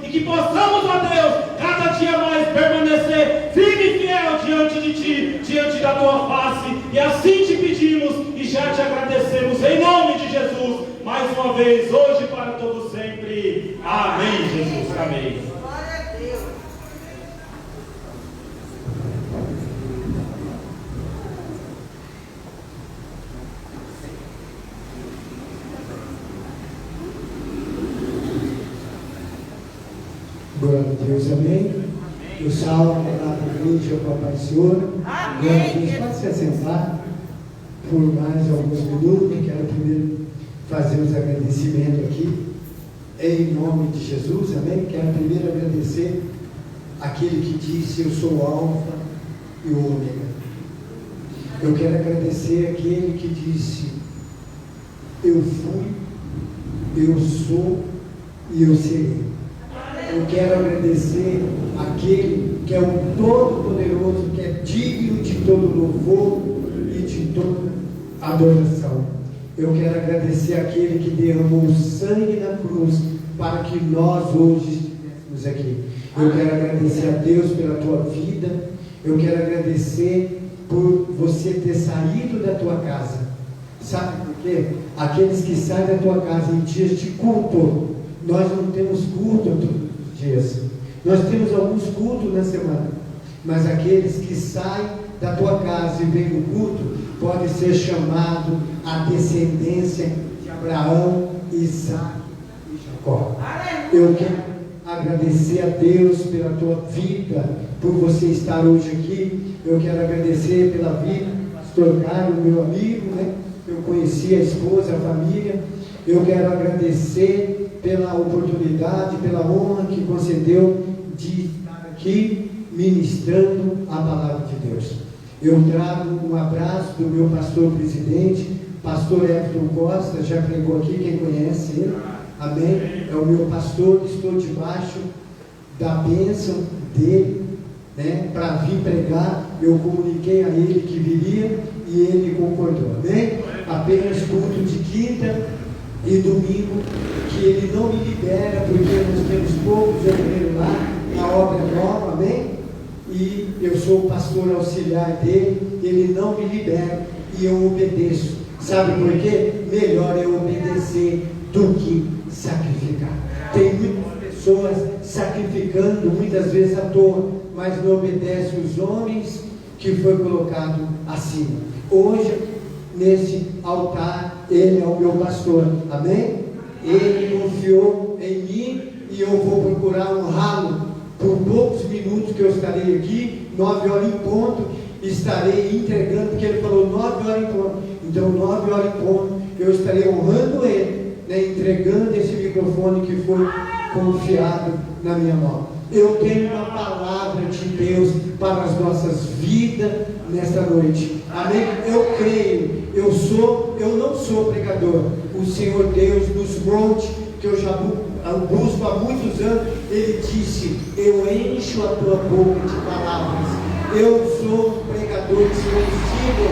que possamos, ó Deus, cada dia mais permanecer firme e fiel diante de Ti, diante da Tua face, e assim te pedimos e já te agradecemos em nome de Jesus, mais uma vez, hoje e para todo sempre. Amém, Jesus. Amém. Glória a Deus, amém? O salmo lá da igreja, o Papai Senhor. Glória a Deus, pode se assentar por mais alguns minutos. Quero primeiro fazer os agradecimentos aqui, em nome de Jesus, amém? Quero primeiro agradecer aquele que disse: eu sou o Alfa e o Ômega. Eu quero agradecer aquele que disse: eu fui, eu sou e eu serei. Eu quero agradecer aquele que é o Todo-Poderoso, que é digno de todo louvor e de toda adoração. Eu quero agradecer aquele que derramou o sangue na cruz para que nós hoje estivéssemos aqui. Eu quero agradecer a Deus pela tua vida. Eu quero agradecer por você ter saído da tua casa. Sabe por quê? Aqueles que saem da tua casa em dias de culto, nós não temos culto todos os dias. Nós temos alguns cultos na semana, mas aqueles que saem da tua casa e vêm no culto, pode ser chamado a descendência de Abraão, Isaac e Jacó. Eu quero agradecer a Deus pela tua vida, por você estar hoje aqui. Eu quero agradecer pela vida do pastor Carlos, meu amigo, né? Eu conheci a esposa, a família. Eu quero agradecer pela oportunidade, pela honra que concedeu de estar aqui ministrando a palavra de Deus. Eu trago um abraço do meu pastor presidente, pastor Everton Costa, já pregou aqui, quem conhece ele, amém? É o meu pastor, estou debaixo da bênção dele, né? Para vir pregar. Eu comuniquei a ele que viria e ele concordou, amém? Apenas culto de quinta e domingo, que ele não me libera, porque nós temos poucos obreiros lá, na obra nova, amém? E eu sou o pastor auxiliar dele, ele não me libera e eu obedeço. Sabe por quê? Melhor é obedecer do que sacrificar. Tem muitas pessoas sacrificando, muitas vezes à toa, mas não obedecem os homens que foi colocado acima. Hoje, nesse altar, ele é o meu pastor, amém? Ele confiou em mim e eu vou procurar honrá-lo. Por poucos minutos que eu estarei aqui, 9 horas em ponto, estarei entregando, porque ele falou 9 horas em ponto. Então 9 horas em ponto, eu estarei honrando ele, né, entregando esse microfone que foi confiado na minha mão. Eu tenho uma palavra de Deus para as nossas vidas nesta noite, amém? Eu creio, eu não sou pregador. O Senhor Deus nos monte, que eu já busco há muitos anos, ele disse: eu encho a tua boca de palavras. Eu sou um pregador desconhecido,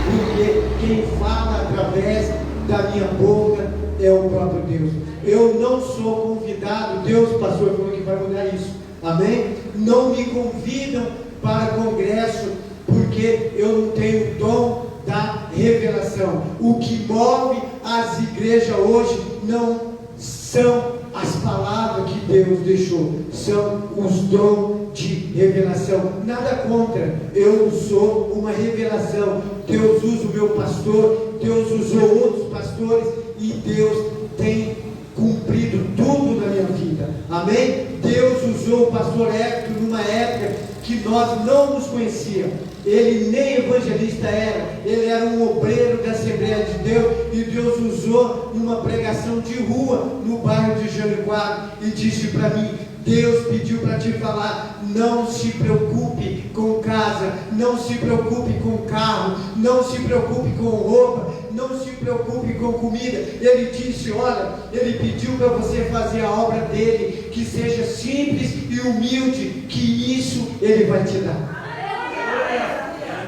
porque quem fala através da minha boca é o próprio Deus. Eu não sou convidado. Deus, pastor, falou que vai mudar isso, amém? Não me convidam para congresso, porque eu não tenho dom da revelação. O que move as igrejas hoje não são as palavras que Deus deixou, são os dons de revelação. Nada contra, eu sou uma revelação. Deus usa o meu pastor, Deus usou outros pastores e Deus tem cumprido tudo na minha vida, amém? Deus usou o pastor Hector numa época que nós não nos conhecíamos. Ele nem evangelista era, ele era um obreiro da Assembleia de Deus, e Deus usou numa pregação de rua no bairro de Jericoacoara e disse para mim: Deus pediu para te falar, não se preocupe com casa, não se preocupe com carro, não se preocupe com roupa, não se preocupe com comida. Ele disse: olha, ele pediu para você fazer a obra dele, que seja simples e humilde, que isso ele vai te dar.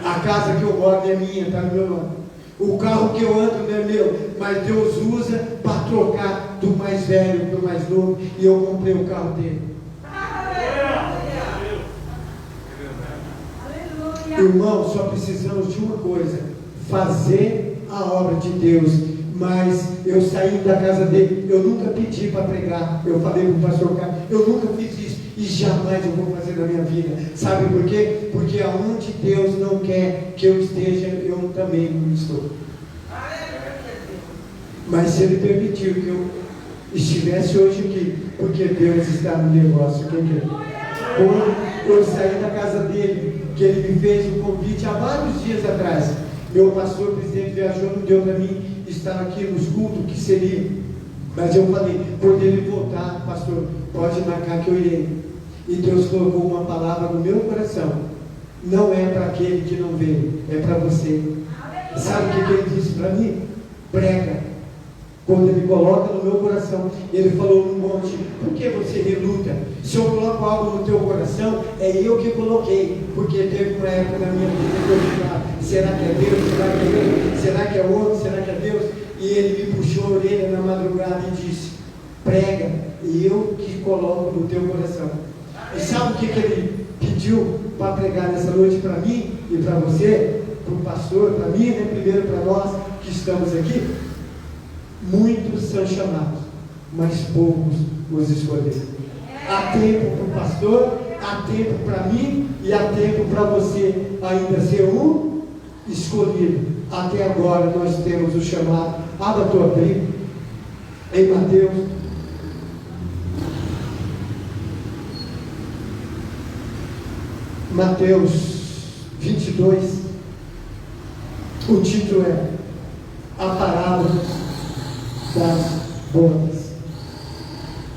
A casa que eu moro é minha, está no meu nome. O carro que eu ando não é meu, mas Deus usa para trocar do mais velho para o mais novo, e eu comprei o carro dele. Irmão, só precisamos de uma coisa: fazer a obra de Deus. Mas eu saí da casa dele, eu nunca pedi para pregar. Eu falei para o pastor Carlos, eu nunca fiz isso e jamais eu vou fazer na minha vida. Sabe por quê? Porque aonde Deus não quer que eu esteja, eu também não estou. Mas se Ele permitiu que eu estivesse hoje aqui, porque Deus está no negócio, quem quer? Quando eu saí da casa dele, que ele me fez um convite há vários dias atrás, meu pastor presidente viajou, não deu para mim estar aqui nos cultos, que seria, mas eu falei, quando ele voltar, pastor, pode marcar que eu irei. E Deus colocou uma palavra no meu coração: não é para aquele que não veio, é para você. Sabe o que ele disse para mim? Prega. Quando ele coloca no meu coração, ele falou no monte: por que você reluta? Se eu coloco algo no teu coração, é eu que coloquei. Porque teve uma época na minha vida que eu ficava: será que é Deus? Será que é Deus? Será que é outro? Será que é Deus? E ele me puxou a orelha na madrugada e disse: prega, e eu que coloco no teu coração. E sabe o que ele pediu para pregar nessa noite para mim e para você, para o pastor, para mim, né? Primeiro para nós que estamos aqui? Muitos são chamados, mas poucos os escolheram. Há tempo para o pastor, há tempo para mim e há tempo para você ainda ser um escolhido. Até agora nós temos o chamado. Abra a tua Bíblia em Mateus 22. O título é A Parábola das Bodas.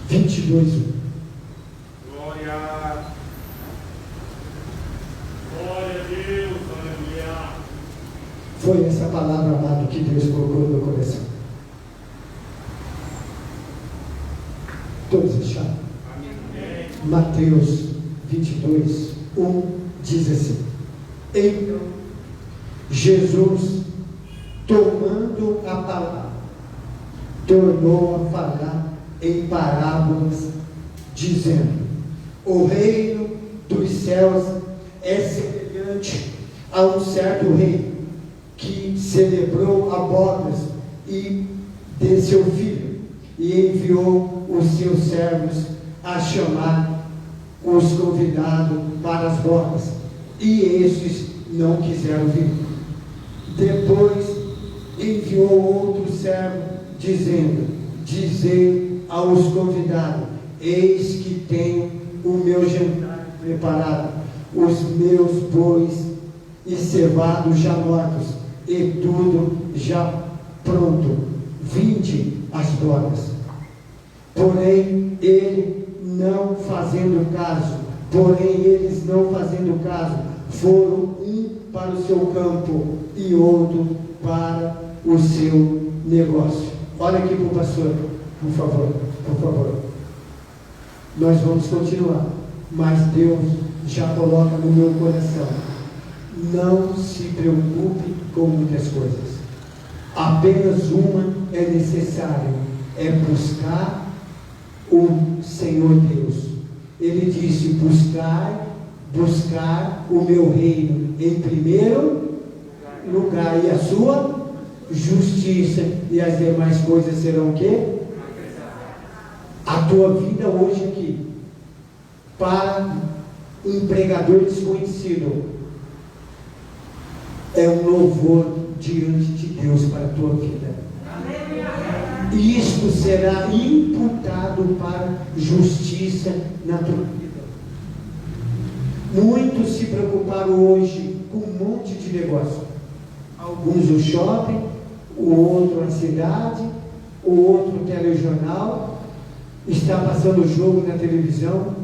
22:1. Glória a Deus, aleluia. Foi essa palavra, amado, que Deus colocou no meu coração. Todos acharam? Amém. Mateus 22:1 diz assim: então Jesus, tomando a palavra, tornou a falar em parábolas, dizendo: o reino dos céus é semelhante a um certo rei que celebrou a bodas e de seu filho, e enviou os seus servos a chamar os convidados para as bodas, e estes não quiseram vir. Depois enviou outro servo, dizendo: dizei aos convidados: eis que tenho o meu jantar preparado, os meus bois e cevados já mortos, e tudo já pronto, vinde às bodas. Porém eles não fazendo caso, foram um para o seu campo e outro para o seu negócio. Olha aqui para o pastor, por favor. Nós vamos continuar, mas Deus já coloca no meu coração: não se preocupe com muitas coisas, apenas uma é necessária, é buscar o Senhor Deus. Ele disse: buscar o meu reino em primeiro lugar, e a sua justiça, e as demais coisas serão o quê? A tua vida hoje aqui, para um pregador desconhecido, é um louvor diante de Deus para a tua vida. E isto será imputado para justiça na tua vida. Muitos se preocuparam hoje com um monte de negócio. Alguns o shopping, o outro a cidade, o outro o telejornal, está passando o jogo na televisão.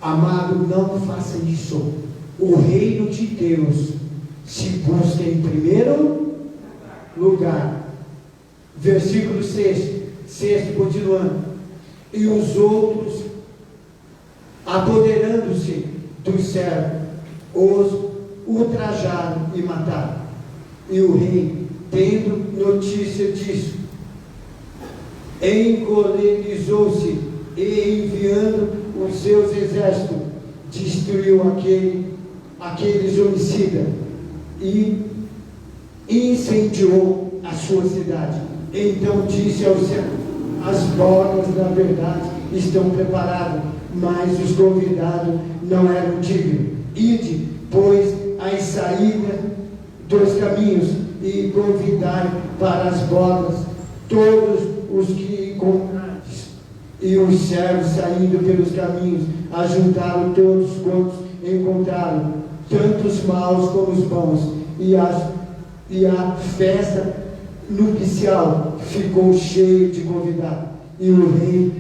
Amado, não faça isso. O reino de Deus se busca em primeiro lugar. Versículo 6, continuando: e os outros, apoderando-se dos servos, os ultrajaram e mataram. E o rei, tendo notícia disso, encolerizou-se e, enviando os seus exércitos, destruiu aquele aqueles homicidas e incendiou a sua cidade. Então disse ao céu: as bodas, na verdade, estão preparadas, mas os convidados não eram dignos. Ide, pois, às saídas dos caminhos e convidai para as bodas todos os que encontrardes. E os servos, saindo pelos caminhos, ajuntaram todos quantos encontraram, tanto os maus como os bons, e a festa nupcial ficou cheia de convidados. E o rei,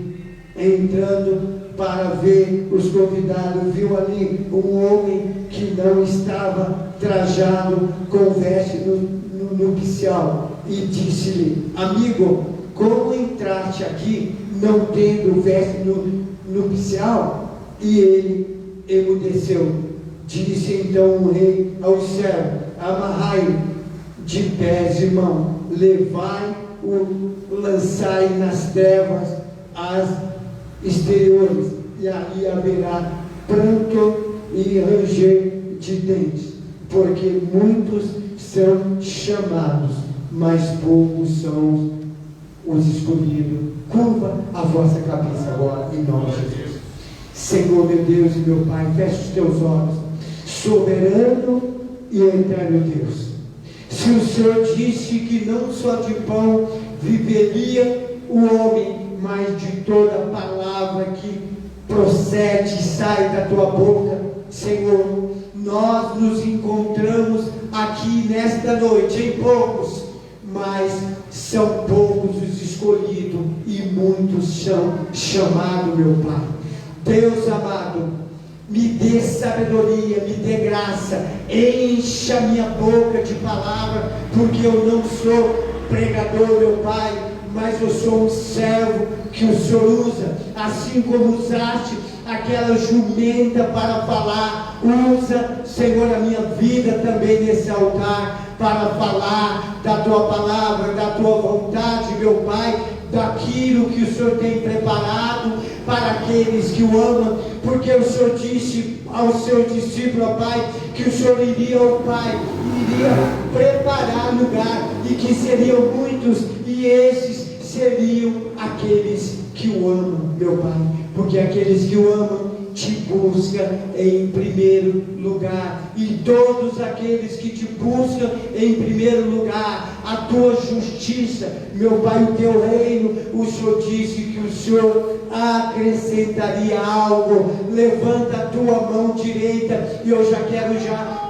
entrando para ver os convidados, viu ali um homem que não estava trajado com veste nupcial, e disse-lhe: amigo, como entraste aqui não tendo veste nupcial? E ele emudeceu. Disse então o rei ao servo: amarrai de pés e mãos, levai-o, lançai nas trevas as exteriores, e ali haverá pranto e ranger de dentes, porque muitos são chamados, mas poucos são os escolhidos. Curva a vossa cabeça agora, em nome de Jesus. Senhor, meu Deus e meu Pai, feche os teus olhos. Soberano e eterno Deus, se o Senhor disse que não só de pão viveria o homem, mas de toda palavra que procede e sai da tua boca, Senhor, nós nos encontramos aqui nesta noite em poucos, mas são poucos os escolhidos e muitos são chamados, meu Pai. Deus amado, me dê sabedoria, me dê graça, encha minha boca de palavra, porque eu não sou pregador, meu Pai, mas eu sou um servo que o Senhor usa, assim como usaste aquela jumenta para falar. Usa, Senhor, a minha vida também nesse altar, para falar da tua palavra, da tua vontade, meu Pai, daquilo que o Senhor tem preparado para aqueles que o amam, porque o Senhor disse ao seu discípulo, ó Pai, que o Senhor iria, ó Pai, iria preparar lugar, e que seriam muitos, e esses seriam aqueles que o amam, meu Pai, porque aqueles que o amam te buscam em primeiro lugar, e todos aqueles que te buscam em primeiro lugar, a tua justiça, meu Pai, o teu reino, o Senhor disse que o Senhor acrescentaria algo. Levanta a tua mão direita, e eu já quero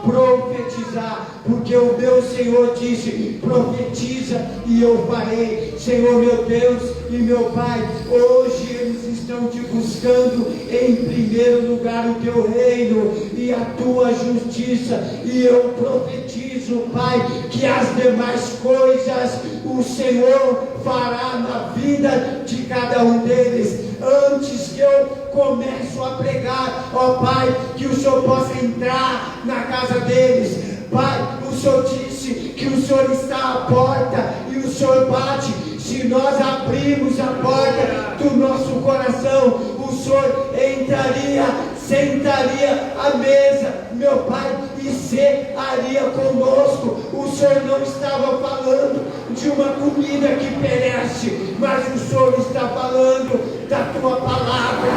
profetizar, porque o meu Senhor disse: profetiza e eu farei. Senhor, meu Deus e meu Pai, hoje eles estão te buscando em primeiro lugar, o teu reino e a tua justiça, e eu profetizo, Pai, que as demais coisas o Senhor fará na vida de cada um deles. Antes que eu começo a pregar, ó Pai, que o Senhor possa entrar na casa deles. Pai, o Senhor disse que o Senhor está à porta e o Senhor bate. Se nós abrirmos a porta do nosso coração, o Senhor entraria, sentaria à mesa, meu Pai, e cearia conosco. O Senhor não estava falando de uma comida que perece, mas o Senhor está falando da tua palavra.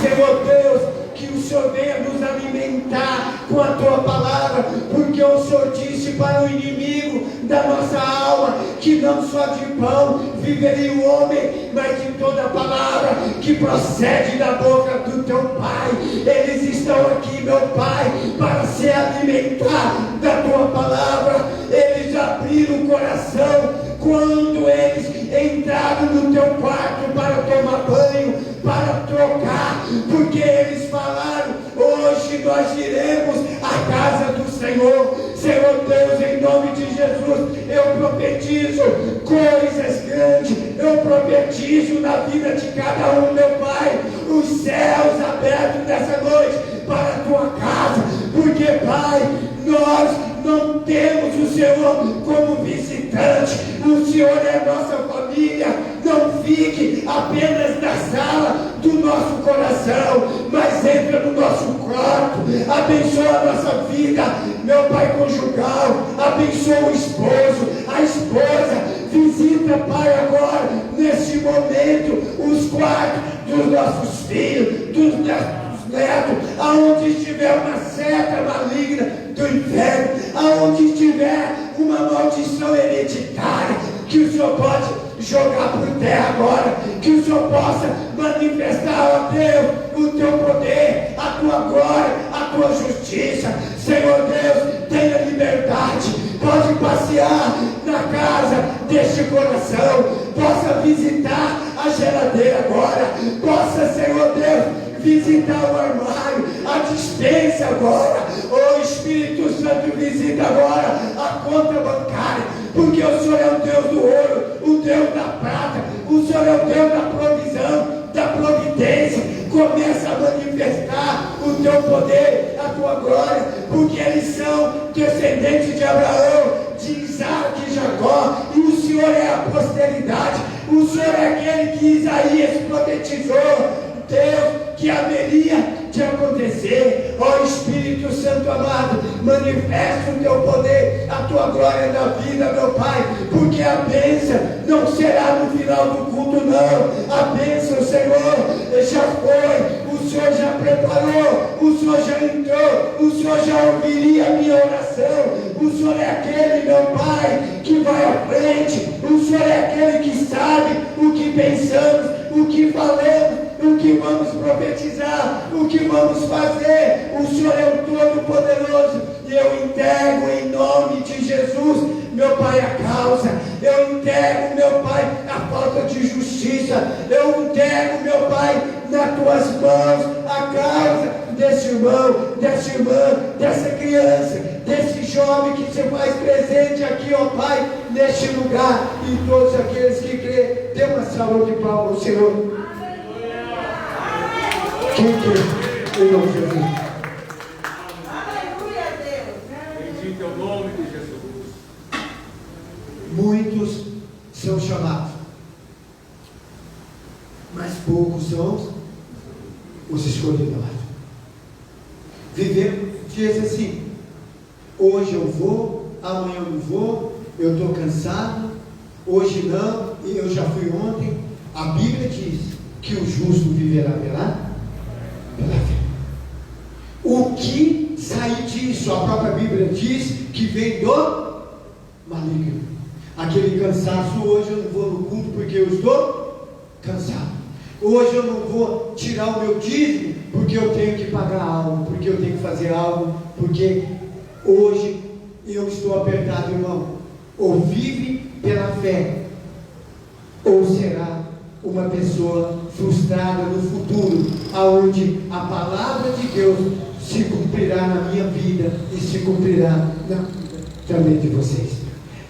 Senhor Deus, que o Senhor venha nos alimentar com a tua palavra, porque o Senhor disse para o inimigo da nossa alma que não só de pão viveria o homem, mas de toda a palavra que procede da boca do teu Pai. Eles estão aqui, meu Pai, para se alimentar da tua palavra. Eles abriram o coração quando eles entraram no teu quarto para tomar banho, para trocar, porque eles falaram: hoje nós iremos à casa do Senhor. Senhor Deus, em nome de Jesus, eu profetizo coisas grandes, eu profetizo na vida de cada um, meu Pai, os céus abertos nessa noite para a tua casa, porque, Pai, nós não temos o Senhor como visitante, o Senhor é nossa família. Não fique apenas na sala do nosso coração, mas entra no nosso quarto, abençoa a nossa vida, meu Pai, conjugal, abençoa o esposo, a esposa, visita, Pai, agora, neste momento, os quartos dos nossos filhos, dos nossos netos, aonde estiver uma seta maligna do inferno, aonde estiver uma maldição hereditária, que o Senhor pode jogar por terra agora, que o Senhor possa manifestar, ó Deus, o teu poder, a tua glória, a tua justiça. Senhor Deus, tenha liberdade, pode passear na casa deste coração, possa visitar a geladeira agora, possa, Senhor Deus, visitar o armário, a dispensa agora. Oh Espírito Santo, visita agora a conta bancária, porque o Senhor é o Deus do ouro, o Deus da prata, o Senhor é o Deus da provisão, da providência. Começa a manifestar o teu poder, a tua glória, porque eles são descendentes de Abraão, de Isaac e Jacó, e o Senhor é a posteridade, o Senhor é aquele que Isaías profetizou, Deus, que haveria de acontecer. Ó Espírito Santo amado, manifesta o teu poder, a tua glória na vida, meu Pai, porque a bênção não será no final do culto, não. A bênção, Senhor, já foi, o Senhor já preparou, o Senhor já entrou, o Senhor já ouviria a minha oração. O Senhor é aquele, meu Pai, que vai à frente, o Senhor é aquele que sabe o que pensamos, o que falamos, o que vamos profetizar, o que vamos fazer. O Senhor é o Todo-Poderoso, e eu entrego em nome de Jesus, meu Pai, a causa, eu entrego, meuPai, a falta de justiça, eu entrego, meu Pai, nas tuas mãos a causa desse irmão, dessa irmã, dessa criança, desse jovem que se faz presente aqui, ó Pai, neste lugar, e todos aqueles que crêem. Dê uma salva de palmas ao Senhor. Quem crê em nome de Jesus? Aleluia, Deus. Bendito é o nome de Jesus. Muitos são chamados, mas poucos são os escolhidos. Viver diz assim: hoje eu vou, amanhã eu não vou, eu estou cansado, hoje não, eu já fui ontem. A Bíblia diz que o justo viverá pela fé. O que sair disso? A própria Bíblia diz que vem do maligno. Aquele cansaço: hoje eu não vou no culto porque eu estou cansado. Hoje eu não vou tirar o meu dízimo porque eu tenho que pagar algo, porque eu tenho que fazer algo, porque hoje eu estou apertado, irmão. Ou vive pela fé, ou será uma pessoa frustrada no futuro, aonde a palavra de Deus se cumprirá na minha vida e se cumprirá na vida também de vocês.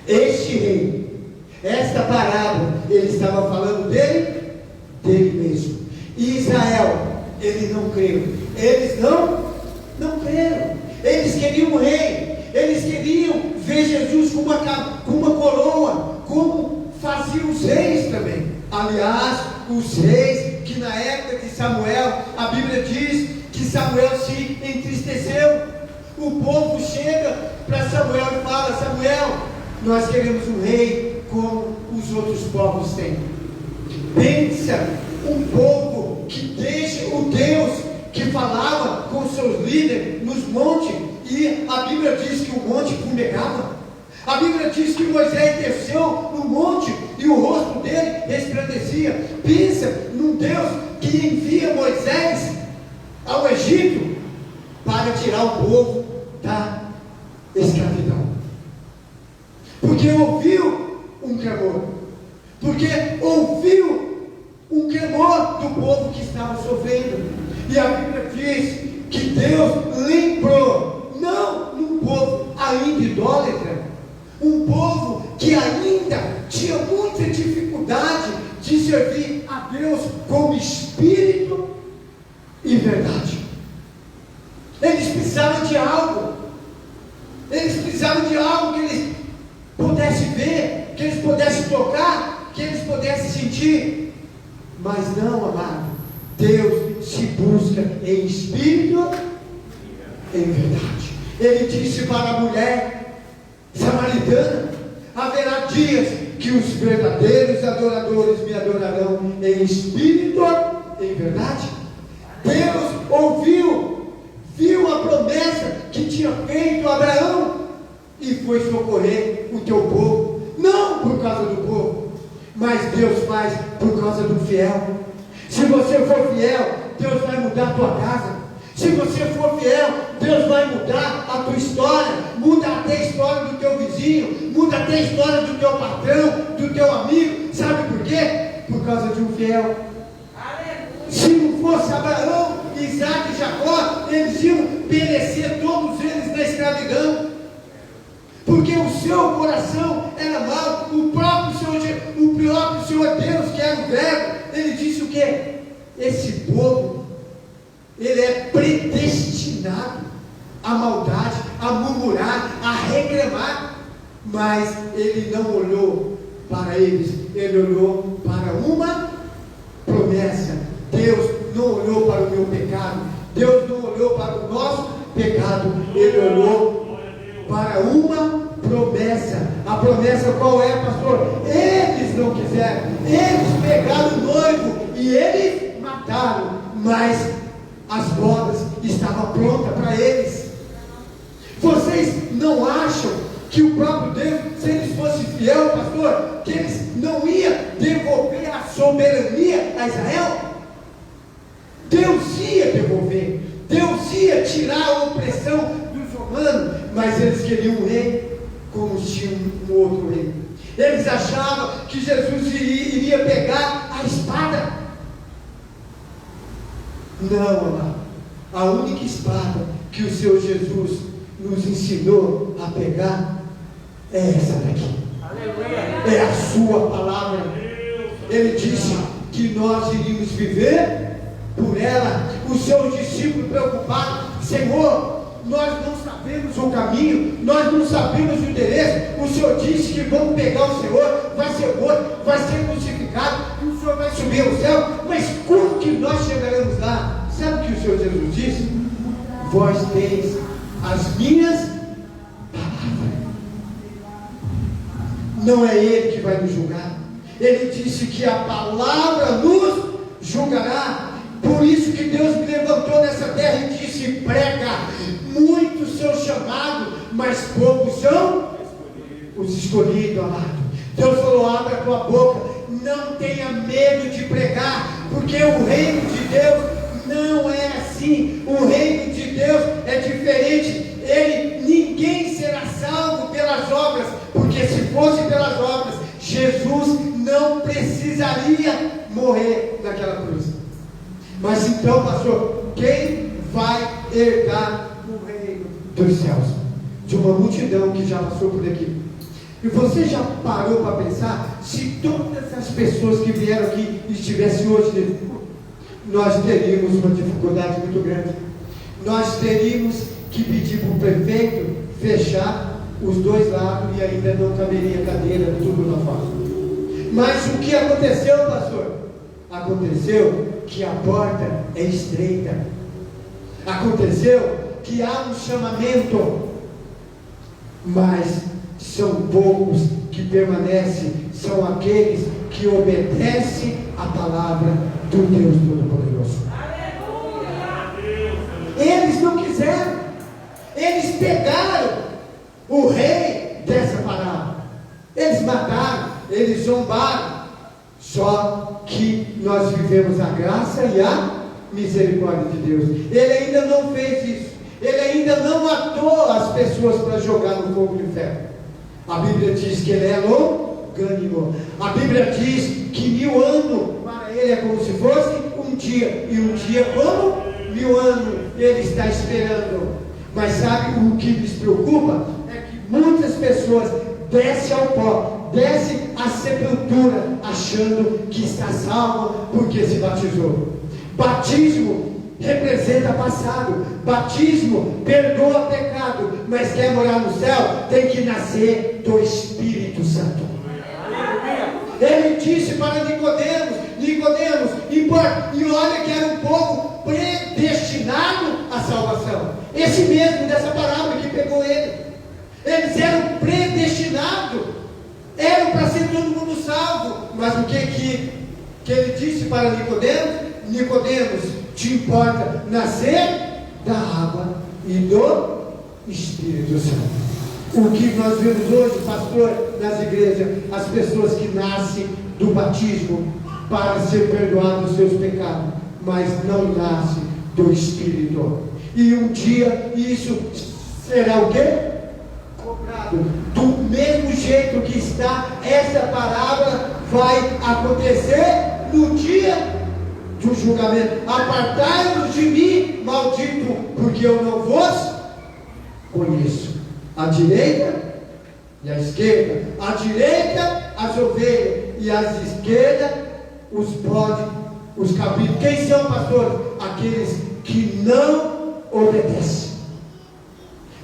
Este rei, esta parábola, ele estava falando dele mesmo. E Israel, ele não creu. Eles não creram. Eles queriam um rei. Eles queriam ver Jesus com uma coroa, como faziam os reis também. Aliás, os reis que na época de Samuel, a Bíblia diz que Samuel se entristeceu. O povo chega para Samuel e fala: Samuel, nós queremos um rei como os outros povos têm. Pensa, um povo que deixa o Deus que falava com seus líderes nos montes, e a Bíblia diz que o monte fumegava. A Bíblia diz que Moisés desceu no monte e o rosto dele resplandecia. Pensa num Deus que envia Moisés ao Egito para tirar o povo da escravidão, porque ouviu um clamor, porque ouviu um clamor do povo que estava sofrendo. E a Bíblia diz que Deus lembrou, não num povo ainda idólatra, um povo que ainda tinha muita dificuldade de servir a Deus como espírito e verdade. Eles precisavam de algo, que eles pudessem ver, que eles pudessem tocar, que eles pudessem sentir. Mas não, amado, Deus se busca em espírito, em verdade. Ele disse para a mulher samaritana: haverá dias que os verdadeiros adoradores me adorarão em espírito, em verdade. Deus viu a promessa que tinha feito a Abraão e foi socorrer o teu povo, não por causa do povo, mas Deus faz por causa do fiel. Se você for fiel, Deus vai mudar a tua casa. Se você for fiel, Deus vai mudar a tua história, muda até a história do teu vizinho, muda até a história do teu patrão, do teu amigo. Sabe por quê? Por causa de um fiel. Se não fosse Abraão, Isaac e Jacó, eles iam perecer todos eles na escravidão, porque o seu coração era mau. O próprio Senhor Deus, que era o Verbo, ele disse o quê? Esse povo, ele é predestinado à maldade, a murmurar, a reclamar. Mas ele não olhou para eles, ele olhou para uma promessa. Deus não olhou para o meu pecado, Deus não olhou para o nosso pecado, ele olhou para uma promessa. A promessa qual é, pastor? Eles não quiseram, eles pegaram o noivo e eles mataram, mas as bodas estavam prontas para eles. Vocês não acham que o próprio Deus, se eles fossem fiel, pastor, que eles não iam devolver a soberania a Israel? Deus ia devolver, Deus ia tirar a opressão dos romanos, mas eles queriam um rei como tinha um outro rei. Eles achavam que Jesus iria pegar a espada. Não, amado. A única espada que o Senhor Jesus nos ensinou a pegar é essa daqui. É a sua palavra. Ele disse que nós iríamos viver por ela. Os seus discípulos preocupados: Senhor, nós não sabemos o caminho, nós não sabemos o endereço. O Senhor disse que vamos pegar o Senhor, vai ser morto, vai ser crucificado, e o Senhor vai subir ao céu. Mas como que nós chegaremos lá? Sabe o que o Senhor Jesus disse? Vós teis as minhas palavras. Não é Ele que vai nos julgar. Ele disse que a palavra nos julgará. Por isso que Deus me levantou nessa terra e disse: prega. Muitos são chamados, mas poucos são os escolhidos, amado. Deus falou: abre a tua boca, não tenha medo de pregar, porque o reino de Deus não é assim. O reino de Deus é diferente. Ninguém será salvo pelas obras, porque se fosse pelas obras, Jesus não precisaria morrer naquela cruz. Mas então, pastor, quem vai herdar o reino dos céus? De uma multidão que já passou por aqui. E você já parou para pensar, se todas as pessoas que vieram aqui estivessem hoje, nós teríamos uma dificuldade muito grande. Nós teríamos que pedir para o prefeito fechar os dois lados e ainda não caberia cadeira, tudo lá fora. Mas o que aconteceu, pastor? Aconteceu que a porta é estreita. Aconteceu que há um chamamento, mas são poucos que permanecem, são aqueles que obedecem a palavra do Deus Todo-Poderoso. Eles não quiseram, eles pegaram o rei dessa palavra, eles mataram, eles zombaram. Só que nós vivemos a graça e a misericórdia de Deus. Ele ainda não fez isso. Ele ainda não matou as pessoas para jogar no fogo do inferno. A Bíblia diz que ele é longânimo. A Bíblia diz que 1000 anos para ele é como se fosse um dia, e um dia como 1000 anos. Ele está esperando. Mas sabe o que nos preocupa? É que muitas pessoas descem ao pó, descem à sepultura, achando que está salvo porque se batizou. Batismo representa passado. Batismo perdoa pecado, mas quer morar no céu, tem que nascer do Espírito Santo. Ele disse para Nicodemos, importa, e olha que era um povo predestinado à salvação. Esse mesmo dessa parábola que pegou ele. Eles eram predestinados, eram para ser todo mundo salvo. Mas o que ele disse para Nicodemos? Nicodemos, te importa nascer da água e do Espírito Santo. O que nós vemos hoje, pastor, nas igrejas, as pessoas que nascem do batismo para ser perdoados os seus pecados, mas não nascem do Espírito. E um dia isso será o quê? Cobrado. Do mesmo jeito que está essa parábola, vai acontecer no dia do julgamento. Apartai-vos de mim, maldito, porque eu não vos conheço. A direita e a esquerda. A direita, as ovelhas, e a esquerda, os bodes, os cabritos. Quem são, pastor? Aqueles que não obedecem.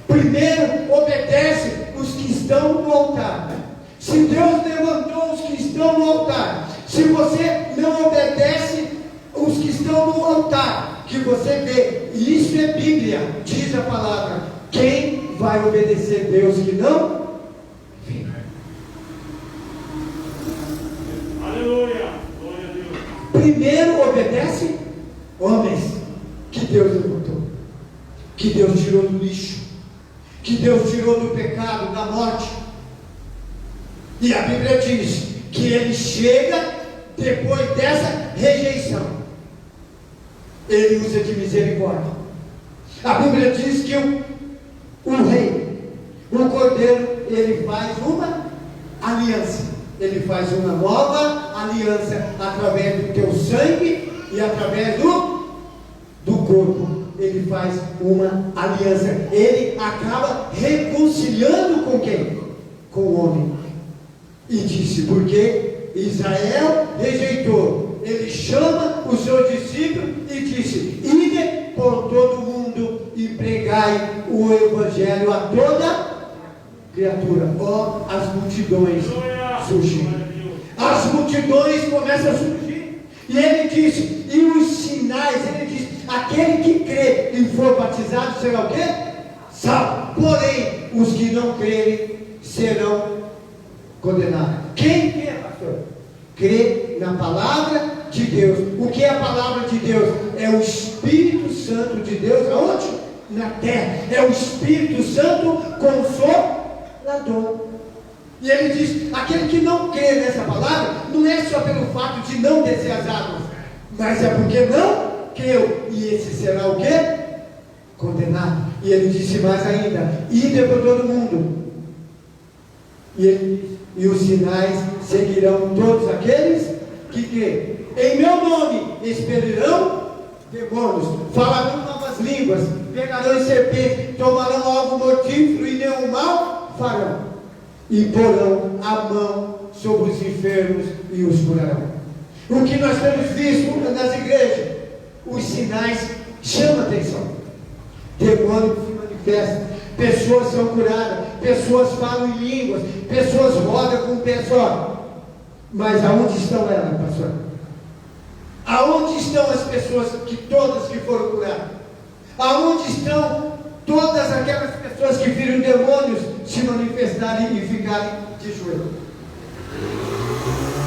Primeiro obedece os que estão no altar. Se Deus levantou os que estão no altar, se você não obedece os que estão no altar, que você vê, e isso é Bíblia, diz a palavra, quem vai obedecer Deus que não vê? Aleluia, glória a Deus. Primeiro obedece homens que Deus levantou, que Deus tirou do lixo, que Deus tirou do pecado, da morte. E a Bíblia diz que ele chega depois dessa rejeição, ele usa de misericórdia. A Bíblia diz que o rei, o cordeiro, ele faz uma aliança, ele faz uma nova aliança através do teu sangue e através do corpo. Ele faz uma aliança, ele acaba reconciliando com quem? Com o homem. E disse, porque Israel rejeitou, ele chama os seus discípulos e disse, ide por todo o mundo e pregai o evangelho a toda criatura. Ó, as multidões surgem, as multidões começam a surgir, e ele disse, e os sinais, ele disse, aquele que crê e for batizado será o quê? Salvo. Porém, os que não crerem serão condenados. Quem crê, pastor? Crê na palavra de Deus. O que é a palavra de Deus? É o Espírito Santo de Deus. Aonde? Na terra. É o Espírito Santo Consolador. E ele diz, aquele que não crê nessa palavra, não é só pelo fato de não descer as águas, mas é porque não creu, e esse será o quê? Condenado. E ele disse mais ainda, ide por todo mundo, e ele diz, e os sinais seguirão todos aqueles que creem. Em meu nome expelirão demônios, falarão novas línguas, pegarão em serpentes, tomarão algo mortífero e nenhum mal farão, e porão a mão sobre os enfermos e os curarão. O que nós temos visto nas igrejas, os sinais chamam a atenção. Demônios se manifestam, pessoas são curadas, pessoas falam em línguas, pessoas rodam com o pé só. Mas aonde estão elas, pastor? Aonde estão as pessoas todas que foram curadas? Aonde estão todas aquelas pessoas que viram demônios se manifestarem e ficarem de joelho?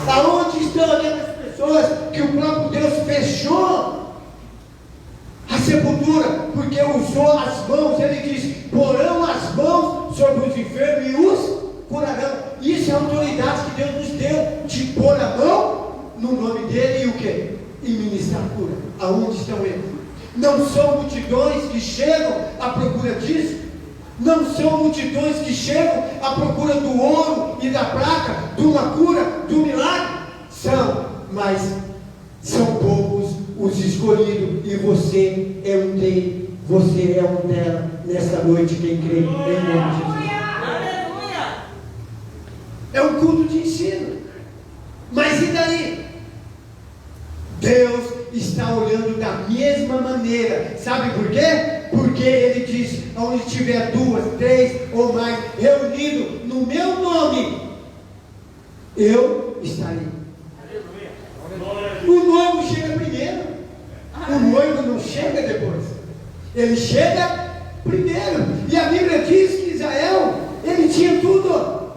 Aonde estão aquelas pessoas que o próprio Deus fechou a sepultura, porque usou as mãos? Ele diz, porão as mãos sobre os enfermos e os curarão. Isso é a autoridade que Deus nos deu, de pôr a mão no nome dele e o quê? E ministrar cura. Aonde estão eles? Não são multidões que chegam à procura disso? Não são multidões que chegam à procura do ouro e da prata, de uma cura, do milagre? São, mas são poucos os escolhidos, e você é um dele, você é um dela, nesta noite, quem crê em nome de Jesus. É um culto de ensino, mas e daí? Deus está olhando da mesma maneira, sabe por quê? Porque ele diz, onde tiver 2, 3 ou mais reunidos no meu nome, eu eu estarei. O noivo chega primeiro. O noivo não chega depois. Ele chega primeiro. E a Bíblia diz que Israel, ele tinha tudo.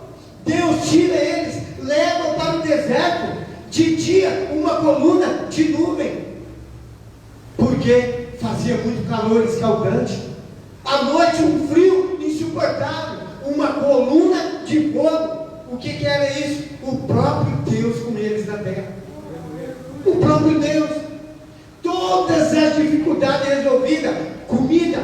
Deus tira eles, leva para o deserto. De dia, uma coluna de nuvem, porque fazia muito calor escaldante. À noite, um frio insuportável. Uma coluna de fogo. O que era isso? O próprio Deus com eles na terra. O próprio Deus. Todas as dificuldades resolvidas. Comida,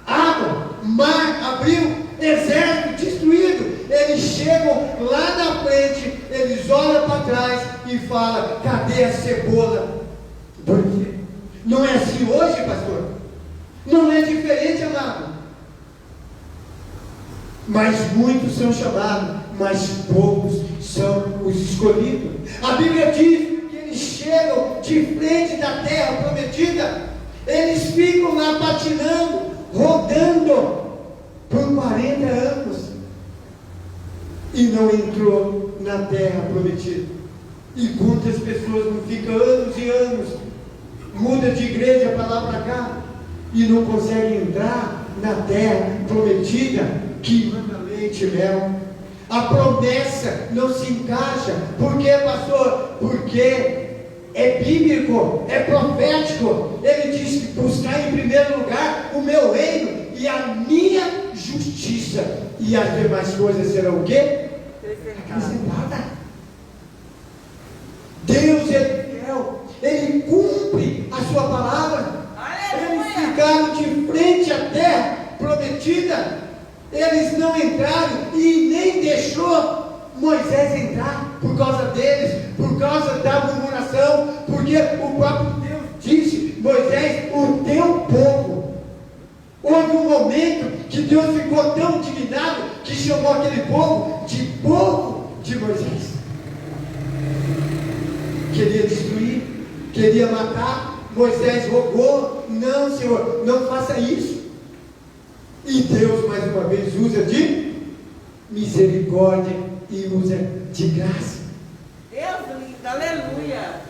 água, mar abriu, exército destruído. Eles chegam lá na frente, eles olham para trás e falam: cadê a cebola? Por quê? Não é assim hoje, pastor? Não é diferente, amado. Mas muitos são chamados, mas poucos são os escolhidos. A Bíblia diz que eles chegam de frente da terra prometida, eles ficam lá patinando, rodando por 40 anos e não entrou na terra prometida. E quantas pessoas não ficam anos e anos, muda de igreja para lá para cá e não conseguem entrar na terra prometida, que manda leite e mel. A promessa não se encaixa. Por quê, pastor? Porque é bíblico, é profético. Ele diz que buscar em primeiro lugar o meu reino e a minha justiça, e as demais coisas serão o quê? Acrescentada. Deus é fiel, Ele cumpre a sua palavra. Eles ficaram de frente à terra prometida, eles não entraram e nem deixou Moisés entrar por causa deles, por causa da murmuração, porque o próprio Deus disse: Moisés, o teu povo. Houve um momento que Deus ficou tão indignado que chamou aquele povo de Moisés. Queria destruir, queria matar. Moisés rogou: não, Senhor, não faça isso. E Deus mais uma vez usa de misericórdia e usa de graça. Deus lindo, aleluia.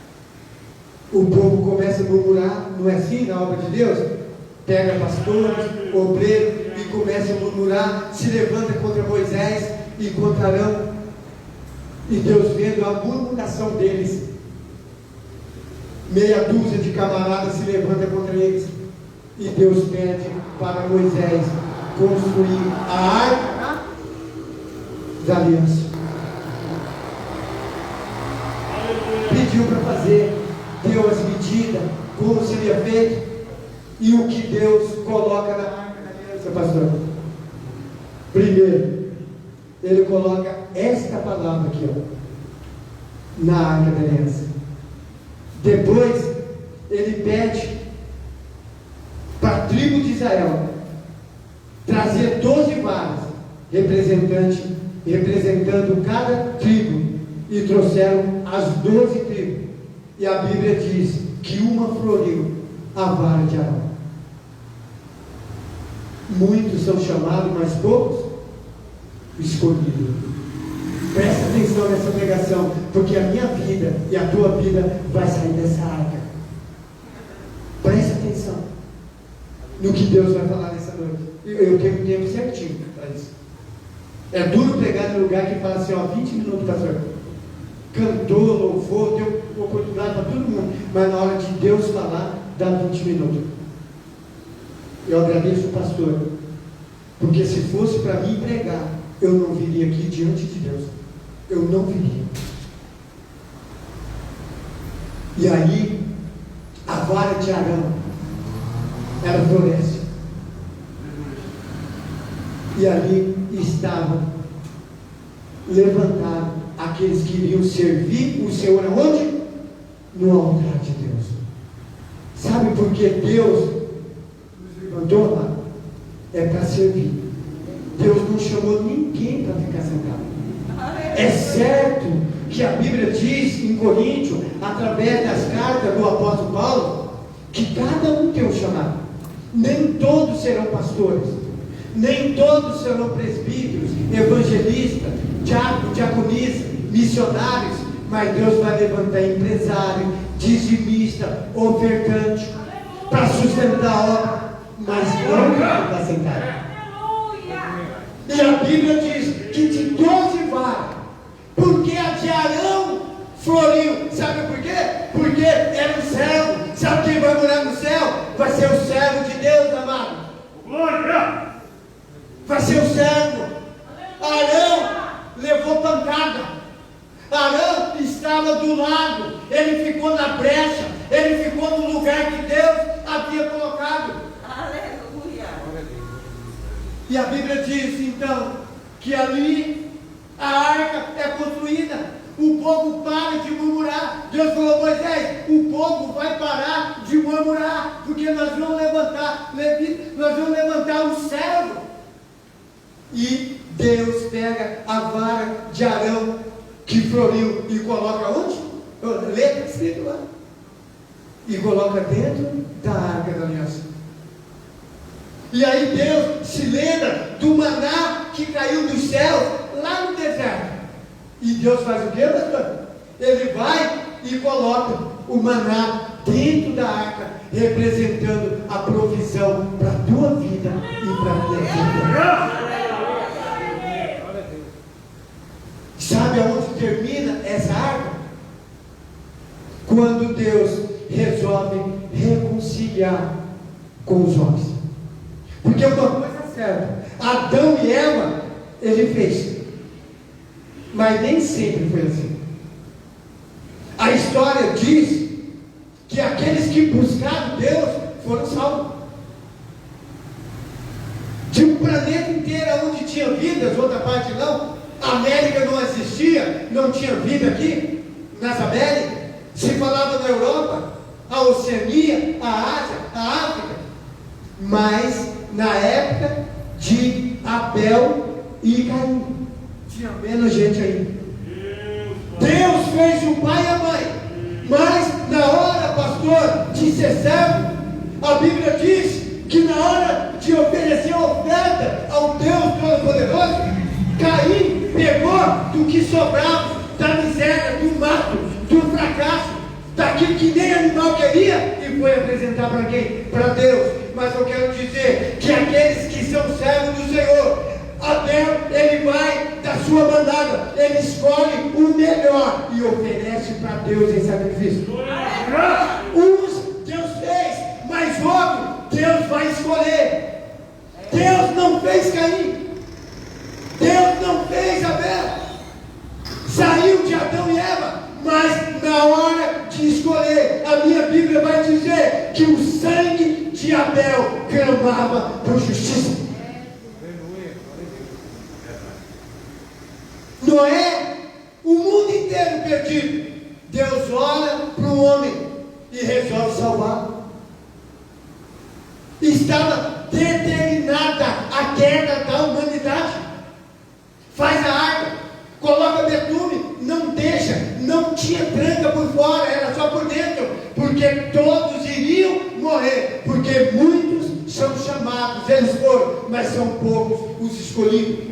O povo começa a murmurar, não é assim na obra de Deus? Pega pastores, obreiros e começa a murmurar, se levanta contra Moisés e contra Arão. E Deus, vendo a murmuração deles, meia dúzia de camaradas se levanta contra eles, e Deus pede para Moisés construir a arca da aliança. Pediu para fazer, deu as medidas, como seria feito, e o que Deus coloca na arca da aliança, pastor? Primeiro, Ele coloca esta palavra aqui, ó, na arca da aliança. Depois, Ele pede para a tribo de Israel trazer 12 varas, representando cada tribo, e trouxeram as 12 tribos, e a Bíblia diz que uma floriu a vara de Arão. Muitos são chamados, mas poucos escolhidos. Presta atenção nessa pregação, porque a minha vida e a tua vida vai sair dessa arca. Presta atenção no que Deus vai falar nessa noite. Eu tenho um tempo certinho para isso. É duro pregar no lugar que fala assim, ó, 20 minutos, pastor. Cantor, louvor, deu oportunidade para todo mundo, mas na hora de Deus falar, dá 20 minutos. Eu agradeço o pastor, porque se fosse para mim pregar, eu não viria aqui diante de Deus. Eu não viria. E aí, a vara de Arão, ela floresce. E ali estavam levantados aqueles que iriam servir o Senhor aonde? No altar de Deus. Sabe por que Deus nos levantou lá? É para servir. Deus não chamou ninguém para ficar sentado. É certo que a Bíblia diz em Coríntios, através das cartas do apóstolo Paulo, que cada um tem um chamado. Nem todos serão pastores, nem todos serão presbíteros, evangelistas, diáconos, diaconisas, missionários, mas Deus vai levantar empresário, dizimista, ofertante, para sustentar a obra, mas não para ficar sentado. E a Bíblia diz que de 12 varas, porque a de Arão floriu. Sabe por quê? Porque era um servo. Sabe quem vai morar no céu? Vai ser o servo de Deus, amado. Glória! Vai ser o servo. Arão levou pancada. Arão estava do lado. Ele ficou na brecha. Ele ficou no lugar que Deus havia colocado. Aleluia. E a Bíblia diz então que ali a arca é construída. O povo para de murmurar. Deus falou: Moisés, o povo vai parar de murmurar, porque nós vamos levantar o servo. E Deus pega a vara de Arão que floriu e coloca onde? Letra escrito lá. E coloca dentro da arca da aliança. E aí Deus se lembra do maná que caiu do céu lá no deserto. E Deus faz o quê, pastor? Ele vai e coloca o maná dentro da arca, representando a provisão para a tua vida e para a minha vida. Sabe aonde termina essa arca? Quando Deus resolve reconciliar com os homens. Porque uma coisa é certa: Adão e Eva, ele fez. Mas nem sempre foi assim. A história diz que aqueles que buscaram Deus foram salvos. De um planeta inteiro onde tinha vidas, outra parte não. A América não existia, não tinha vida aqui nas Américas. Se falava na Europa, a Oceania, a Ásia, a África. Mas na época de Abel e Caim, tinha menos gente aí. Deus fez o pai e a mãe, mas na hora, pastor, de ser servo, a Bíblia diz que na hora de oferecer a oferta ao Deus Todo-Poderoso, Caim pegou do que sobrava, da miséria, do mato, do fracasso, daquilo que nem animal queria, e foi apresentar para quem? Para Deus. Mas eu quero dizer que aqueles que são servos do Senhor, Abel, ele vai da sua mandada, ele escolhe o melhor e oferece para Deus em sacrifício. Uns Deus fez, mas outro Deus vai escolher. Deus não fez Caim, Deus não fez Abel, saiu de Adão e Eva, mas na hora de escolher, a minha Bíblia vai dizer que o sangue de Abel clamava por justiça. Noé, o mundo inteiro perdido, Deus olha para o homem e resolve salvá-lo. Estava determinada a queda da humanidade. Faz a arca, coloca betume, não deixa, não tinha tranca por fora, era só por dentro, porque todos iriam morrer, porque muitos são chamados, eles foram, mas são poucos os escolhidos.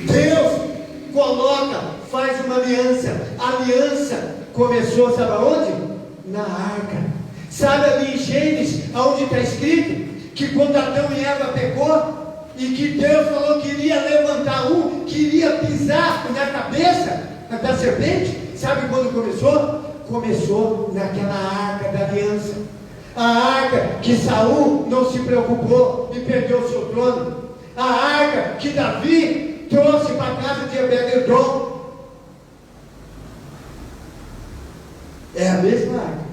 Deus coloca, faz uma aliança. A aliança começou, sabe aonde? Na arca. Sabe ali em Gênesis, aonde está escrito que quando Adão e Eva pecou, e que Deus falou que iria levantar um, que iria pisar na cabeça da serpente. Sabe quando começou? Começou naquela arca da aliança. A arca que Saul não se preocupou e perdeu o seu trono. A arca que Davi trouxe para a casa de Obed-Edom. É a mesma arca.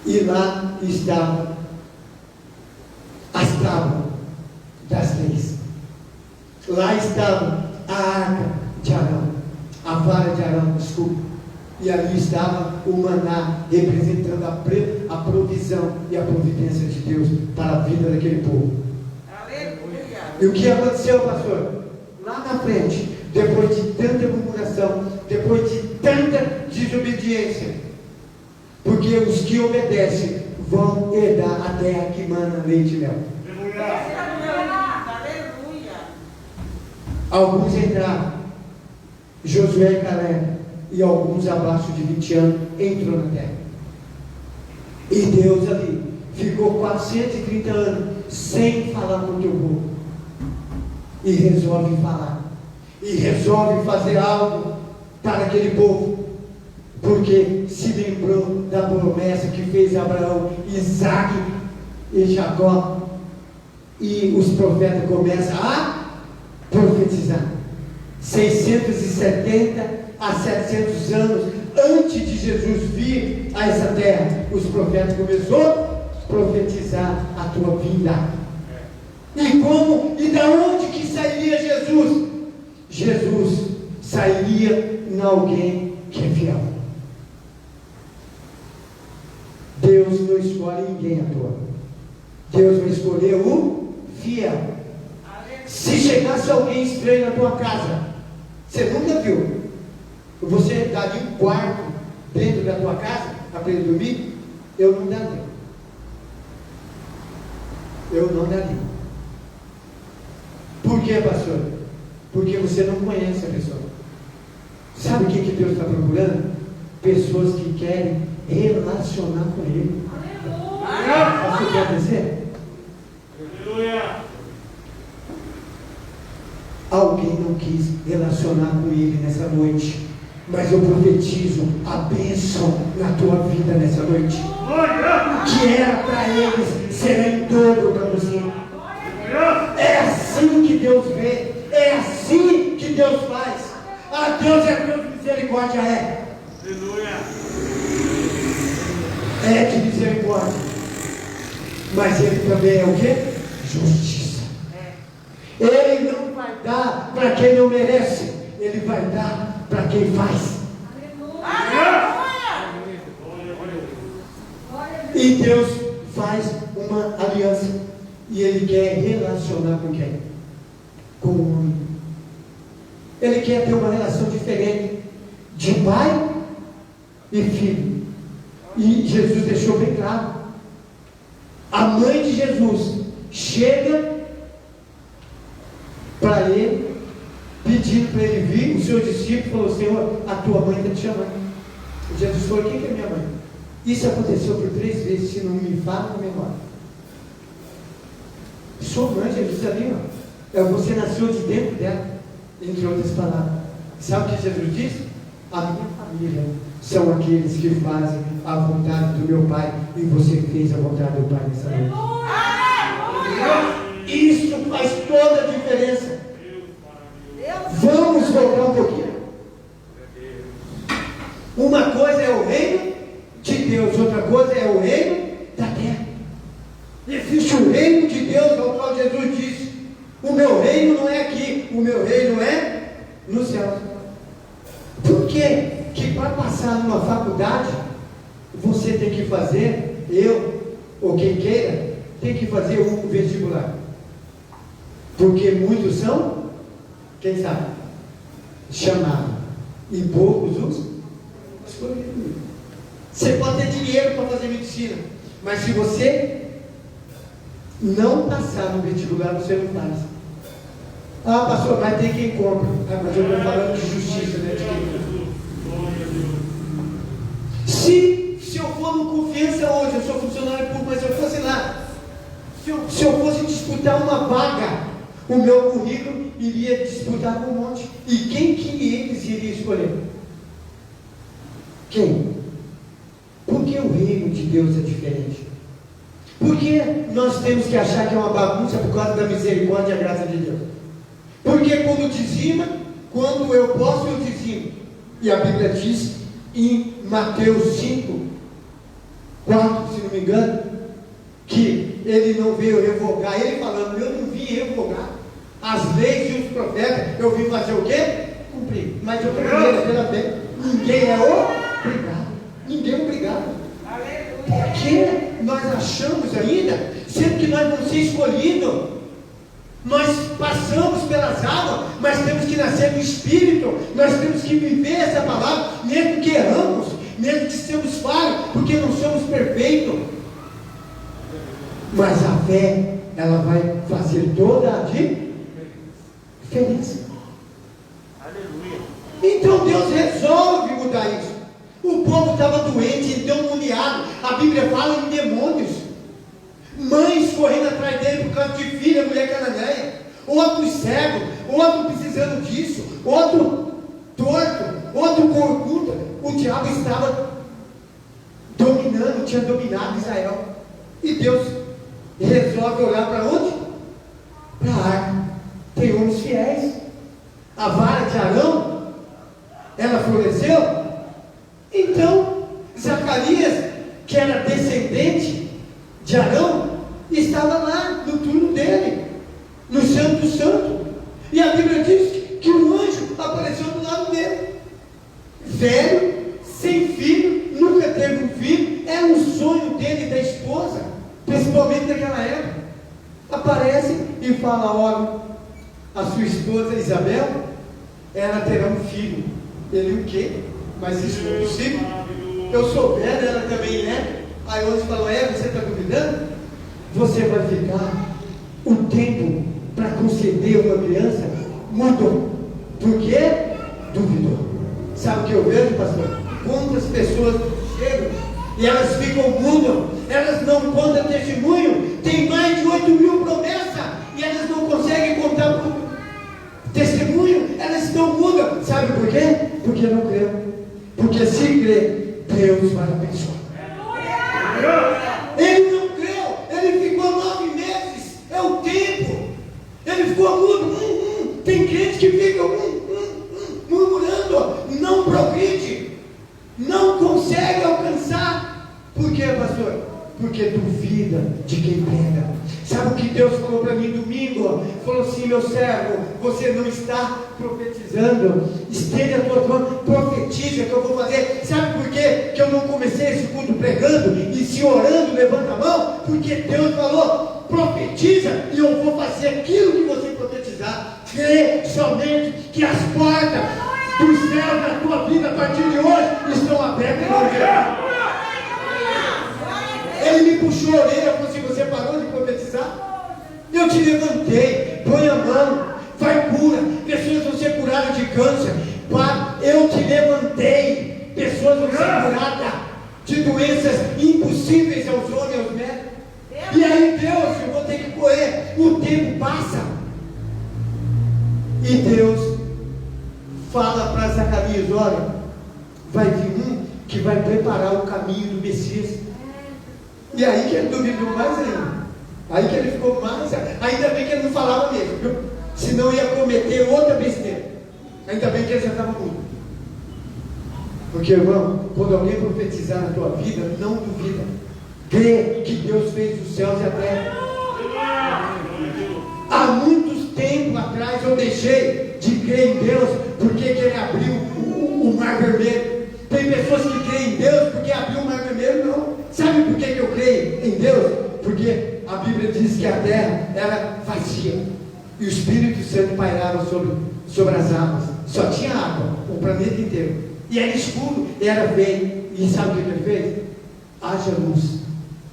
E lá estava as tábuas das leis. Lá estava a arca de Arão, a vara de Arão, desculpa. E ali estava o maná, representando a provisão e a providência de Deus para a vida daquele povo. Aleluia. E o que aconteceu, pastor? Lá na frente, depois de tanta murmuração, depois de tanta desobediência, porque os que obedecem vão herdar a terra que mana leite e mel. Aleluia. Alguns entraram, Josué e Caleb, e alguns abaixo de 20 anos entrou na terra. E Deus ali ficou 430 anos sem falar com o teu povo. E resolve falar. E resolve fazer algo para aquele povo. Porque se lembrou da promessa que fez Abraão, Isaac e Jacó. E os profetas começam a profetizar. 670 a 700 anos antes de Jesus vir a essa terra, os profetas começaram a profetizar a tua vinda. E como, e da onde que sairia Jesus? Jesus sairia em alguém que é fiel. Deus não escolhe ninguém à toa. Deus vai escolher o fiel. Se chegasse alguém estranho na tua casa, você nunca viu, você daria um quarto dentro da tua casa para ele dormir? Eu não daria. Eu não daria. Por quê, pastor? Porque você não conhece a pessoa. Sabe o que Deus está procurando? Pessoas que querem relacionar com Ele. Sabe o que quer dizer? Aleluia. Alguém não quis relacionar com Ele nessa noite, mas eu profetizo a bênção na tua vida nessa noite. O que era para eles será em dobro para você. É assim que Deus vê, é assim que Deus faz. Ah, Deus é Deus de misericórdia, é. É de misericórdia, mas Ele também é o quê? Justiça. Ele não vai dar para quem não merece, Ele vai dar para quem faz. E Deus faz uma aliança, e Ele quer relacionar com quem? Com o homem. Ele quer ter uma relação diferente de pai e filho. E Jesus deixou bem claro. A mãe de Jesus chega para ele, pedindo para ele vir. O seu discípulo falou: Senhor, a tua mãe está te chamando. Jesus falou: quem que é minha mãe? Isso aconteceu por 3 vezes, se não me fala na memória. Sua mãe, Jesus ali, ó, você nasceu de dentro dela, entre outras palavras. Sabe o que Jesus disse? A minha família são aqueles que fazem a vontade do meu Pai, e você fez a vontade do Pai nessa noite. Isso faz toda a diferença. Vamos voltar um pouquinho. Uma coisa é o reino de Deus, outra coisa é o reino da terra. Existe o reino de Deus, ao qual Jesus disse: o meu reino não é aqui, o meu reino é no céu. Por quê? Que para passar numa faculdade, você tem que fazer, eu, ou quem queira, tem que fazer um vestibular. Porque muitos são, quem sabe, chamados, e poucos os escolhidos. Você pode ter dinheiro para fazer medicina, mas se você não passar no vestibular, você não faz. Ah, pastor, mas tem quem compra. Ah, mas eu estou falando de justiça, né? De quem compra. Se eu for no Confiança hoje, eu sou funcionário público, mas se eu fosse lá, se eu fosse disputar uma vaga, o meu currículo iria disputar com um monte. E quem que eles iriam escolher? Quem? Porque o reino de Deus é diferente. Porque nós temos que achar que é uma bagunça por causa da misericórdia e a graça de Deus? Porque quando dizima, quando eu posso, eu dizimo. E a Bíblia diz em Mateus 5, 4, se não me engano, que ele não veio revogar. Ele falando: eu não vim revogar as leis e os profetas, eu vim fazer o quê? Cumprir. Mas eu cumpri pela fé. Ninguém é obrigado. Ninguém é obrigado. Porque nós achamos ainda, sempre que nós vamos ser escolhidos, nós passamos pelas águas, mas temos que nascer no Espírito, nós temos que viver essa palavra, mesmo que erramos, mesmo que sejamos falhos, porque não somos perfeitos. Mas a fé, ela vai fazer toda a diferença. mudar isso. O povo estava doente, endemoniado. A Bíblia fala em demônios. Mães correndo atrás dele por causa de filha, mulher cananeia. Outro cego, outro precisando disso, outro torto, outro corcunda. O diabo estava dominando, tinha dominado Israel. E Deus resolve olhar para onde? Para a arca. Tem homens fiéis. A vara de Arão, ela floresceu. Então, Zacarias, que era descendente de Arão, estava lá no turno dele, no Santo do Santo. E a Bíblia diz que o anjo apareceu do lado dele. Velho, sem filho, nunca teve um filho. Era um sonho dele e da esposa, principalmente naquela época. Aparece e fala: olha, a sua esposa Isabel, ela terá um filho. Ele: o quê? Mas isso não é possível. Eu sou velho, ela também é. Aí o anjo falou: você está duvidando? Você vai ficar o tempo para conceder uma criança? Mudou. Por quê? Duvidou. Sabe o que eu vejo, pastor? Quantas pessoas chegam e elas ficam mudas, elas não contam testemunho. Tem mais de 8.000 promessas e elas não conseguem contar testemunho. Elas estão mudas. Sabe por quê? Porque não creram. Porque se crer, Deus vai abençoar. Ele não creu, ele ficou 9 meses, é o tempo. Ele ficou mudo. Tem crente que fica murmurando, não progride, não consegue alcançar. Por quê, pastor? Porque duvida de quem prega. Sabe o que Deus falou para mim domingo? Falou assim: meu servo, você não está profetizando. Estende a tua mão, profetiza que eu vou fazer. Sabe por quê que eu não comecei esse culto pregando e se orando, levanta a mão? Porque Deus falou: profetiza e eu vou fazer aquilo que você profetizar. Crê somente que as portas dos céus da tua vida a partir de hoje estão abertas em nome de Jesus. Ele me puxou a orelha e falou assim: você parou de profetizar? Eu te levantei, põe a mão, vai cura, pessoas vão ser curadas de câncer. Eu te levantei, pessoas vão ser curadas de doenças impossíveis aos homens e aos médicos. E aí, Deus, eu vou ter que correr, o tempo passa. E Deus fala para Zacarias: olha, vai vir um que vai preparar o caminho do Messias. E aí que ele duvidou mais ainda. Aí que ele ficou mais. Ainda bem que ele não falava mesmo, viu? Senão ia cometer outra besteira. Ainda bem que ele já estava mudo. Porque, irmão, quando alguém profetizar na tua vida, não duvida. Crê que Deus fez os céus e a terra. Há muitos tempos atrás eu deixei de crer em Deus porque que ele abriu o mar vermelho. Tem pessoas que creem em Deus porque abriu o mar vermelho, não. Sabe por que eu creio em Deus? Porque a Bíblia diz que a terra era vazia e o Espírito Santo pairava sobre as águas. Só tinha água, o planeta inteiro. E era escuro, era feio. E sabe o que ele fez? Haja luz.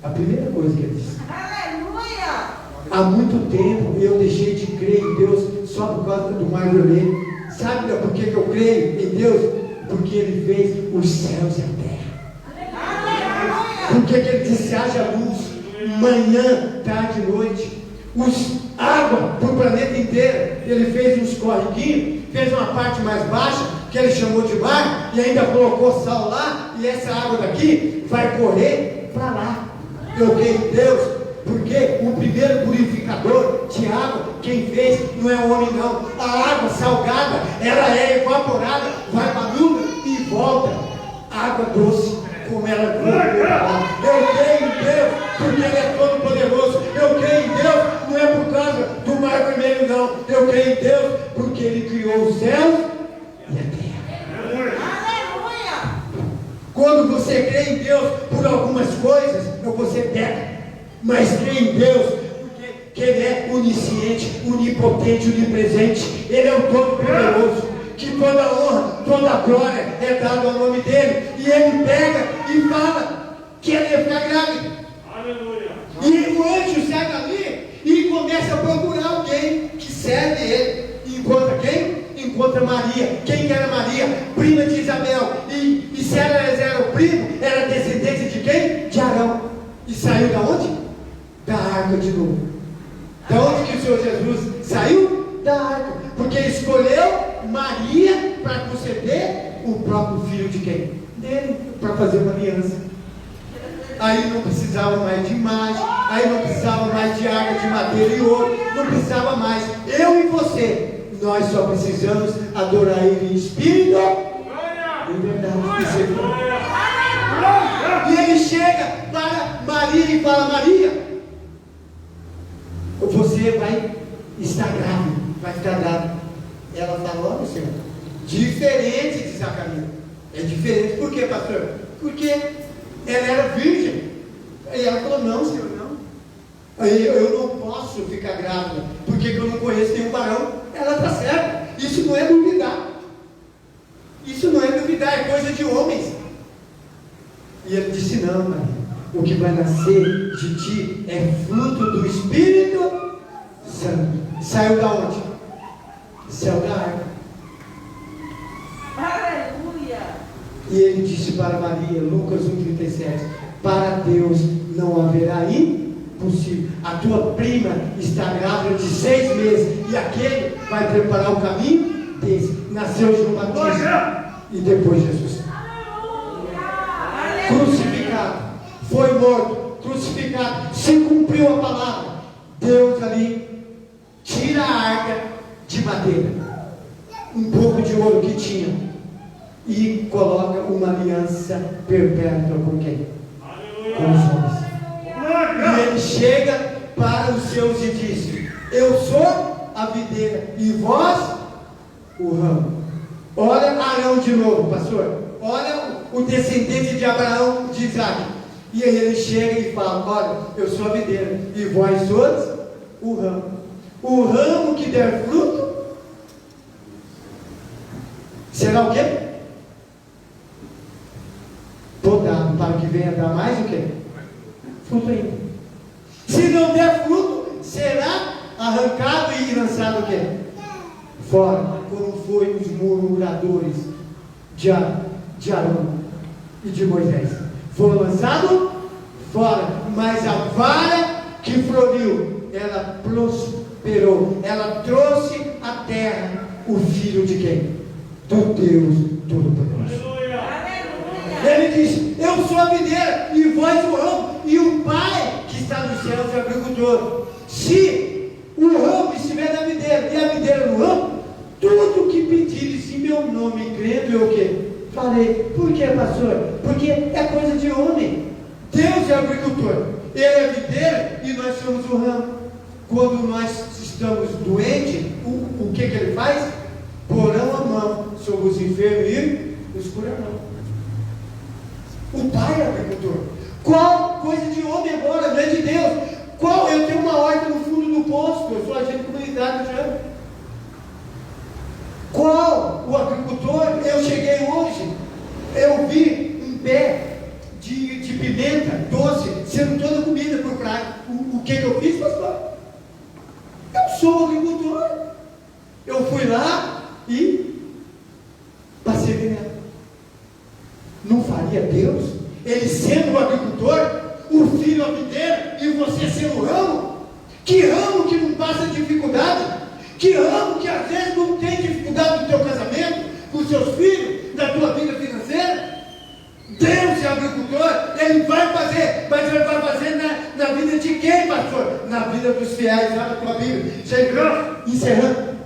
A primeira coisa que ele disse. Aleluia! Há muito tempo eu deixei de crer em Deus só por causa do mar vermelho. Sabe por que eu creio em Deus? Porque ele fez os céus e a terra. Porque que ele disse: haja luz, manhã, tarde e noite, água para o planeta inteiro. Ele fez uns corriguinhos, fez uma parte mais baixa, que ele chamou de mar, e ainda colocou sal lá, e essa água daqui vai correr para lá. Eu creio em Deus, porque o primeiro purificador de água, quem fez não é o homem não. A água salgada, ela é evaporada, vai para a nuvem e volta. Água doce, como ela é. Eu creio em Deus, porque Ele é todo poderoso. Eu creio em Deus, não é por causa do mar vermelho não. Eu creio em Deus, porque Ele criou os céus e a terra. Aleluia! Quando você crê em Deus por algumas coisas, você peca. Mas crê em Deus, porque Ele é onisciente, onipotente, onipresente. Ele é o todo-poderoso. Que toda honra, toda glória é dada ao nome dele. E ele pega e fala que ele ia ficar grávido. Aleluia. E o anjo sai dali e começa a procurar alguém que serve ele. E encontra quem? Encontra Maria. Quem era Maria? Prima de Isabel. E novo. Da onde que o Senhor Jesus saiu? Da arca. Porque escolheu Maria para conceder o próprio filho de quem? Dele, para fazer uma aliança. Aí não precisava mais de imagem, aí não precisava mais de arca de madeira e ouro, não precisava mais. Eu e você, nós só precisamos adorar Ele em espírito e em verdade. E Ele chega para Maria e fala: Maria, você vai estar grávida, vai ficar grávida. Ela fala: olha, Senhor, diferente de Zacarias. É diferente, por quê, pastor? Porque ela era virgem. E ela falou: não, Senhor, não. Aí eu não posso ficar grávida, porque eu não conheço nenhum varão. Ela está certa. Isso não é duvidar. Isso não é duvidar, é coisa de homens. E ele disse: não, Maria, o que vai nascer de ti é fruto do Espírito Santo. Saiu da onde? Saiu da arca. Aleluia. E ele disse para Maria, Lucas 1,37: para Deus não haverá impossível. A tua prima está grávida de 6 meses, e aquele vai preparar o caminho desse. Nasceu João Batista e depois Jesus. Crucificado, foi morto, crucificado, se cumpriu a palavra. Deus ali tira a arca de madeira, um pouco de ouro que tinha, e coloca uma aliança perpétua com quem? Com os homens. E ele chega para os seus e diz: eu sou a videira e vós o ramo. Olha Arão de novo, pastor. Olha o descendente de Abraão, de Isaac. E aí ele chega e fala: olha, eu sou a videira e vós sois o ramo. O ramo que der fruto será o quê? Podado, para que venha dar mais o quê? Fruto ainda. Se não der fruto, será arrancado e lançado o quê? Fora, como foi os murmuradores de Arão e de Moisés. Foram lançados fora, mas a vara que floriu, ela prosperou, ela trouxe à terra o filho de quem? Do Deus Todo-Poderoso. Ele diz: eu sou a videira e vós o ramo, e o Pai que está nos céus é o agricultor. Se o ramo estiver na videira e a videira no ramo, tudo que pedires em meu nome, crendo, eu o quê? Farei. Por quê, pastor? Porque é coisa de homem. Deus é o agricultor, Ele é a videira e nós somos o ramo. Quando nós estamos doentes, o que Ele faz? Porão a mão sobre os enfermos e os curarão. O Pai é agricultor. Qual coisa de homem agora, não é de Deus? Qual? Eu tenho uma horta no fundo do poço, eu sou agente comunitário, já. Qual o agricultor? Eu cheguei hoje, eu vi um pé de pimenta doce sendo toda comida por prato. O que eu fiz, pastor? Eu sou agricultor. Eu fui lá e passei veneno. Não faria Deus? Ele sendo o agricultor, o filho a videira e você sendo o ramo? Que ramo que não passa dificuldade? Que ramo que às vezes não tem dificuldade no teu casamento, com os seus filhos, na tua vida financeira? Deus é agricultor, Ele vai fazer, mas Ele vai fazer na vida de quem, pastor? Na vida dos fiéis, lá na tua Bíblia. Chegando, encerrando.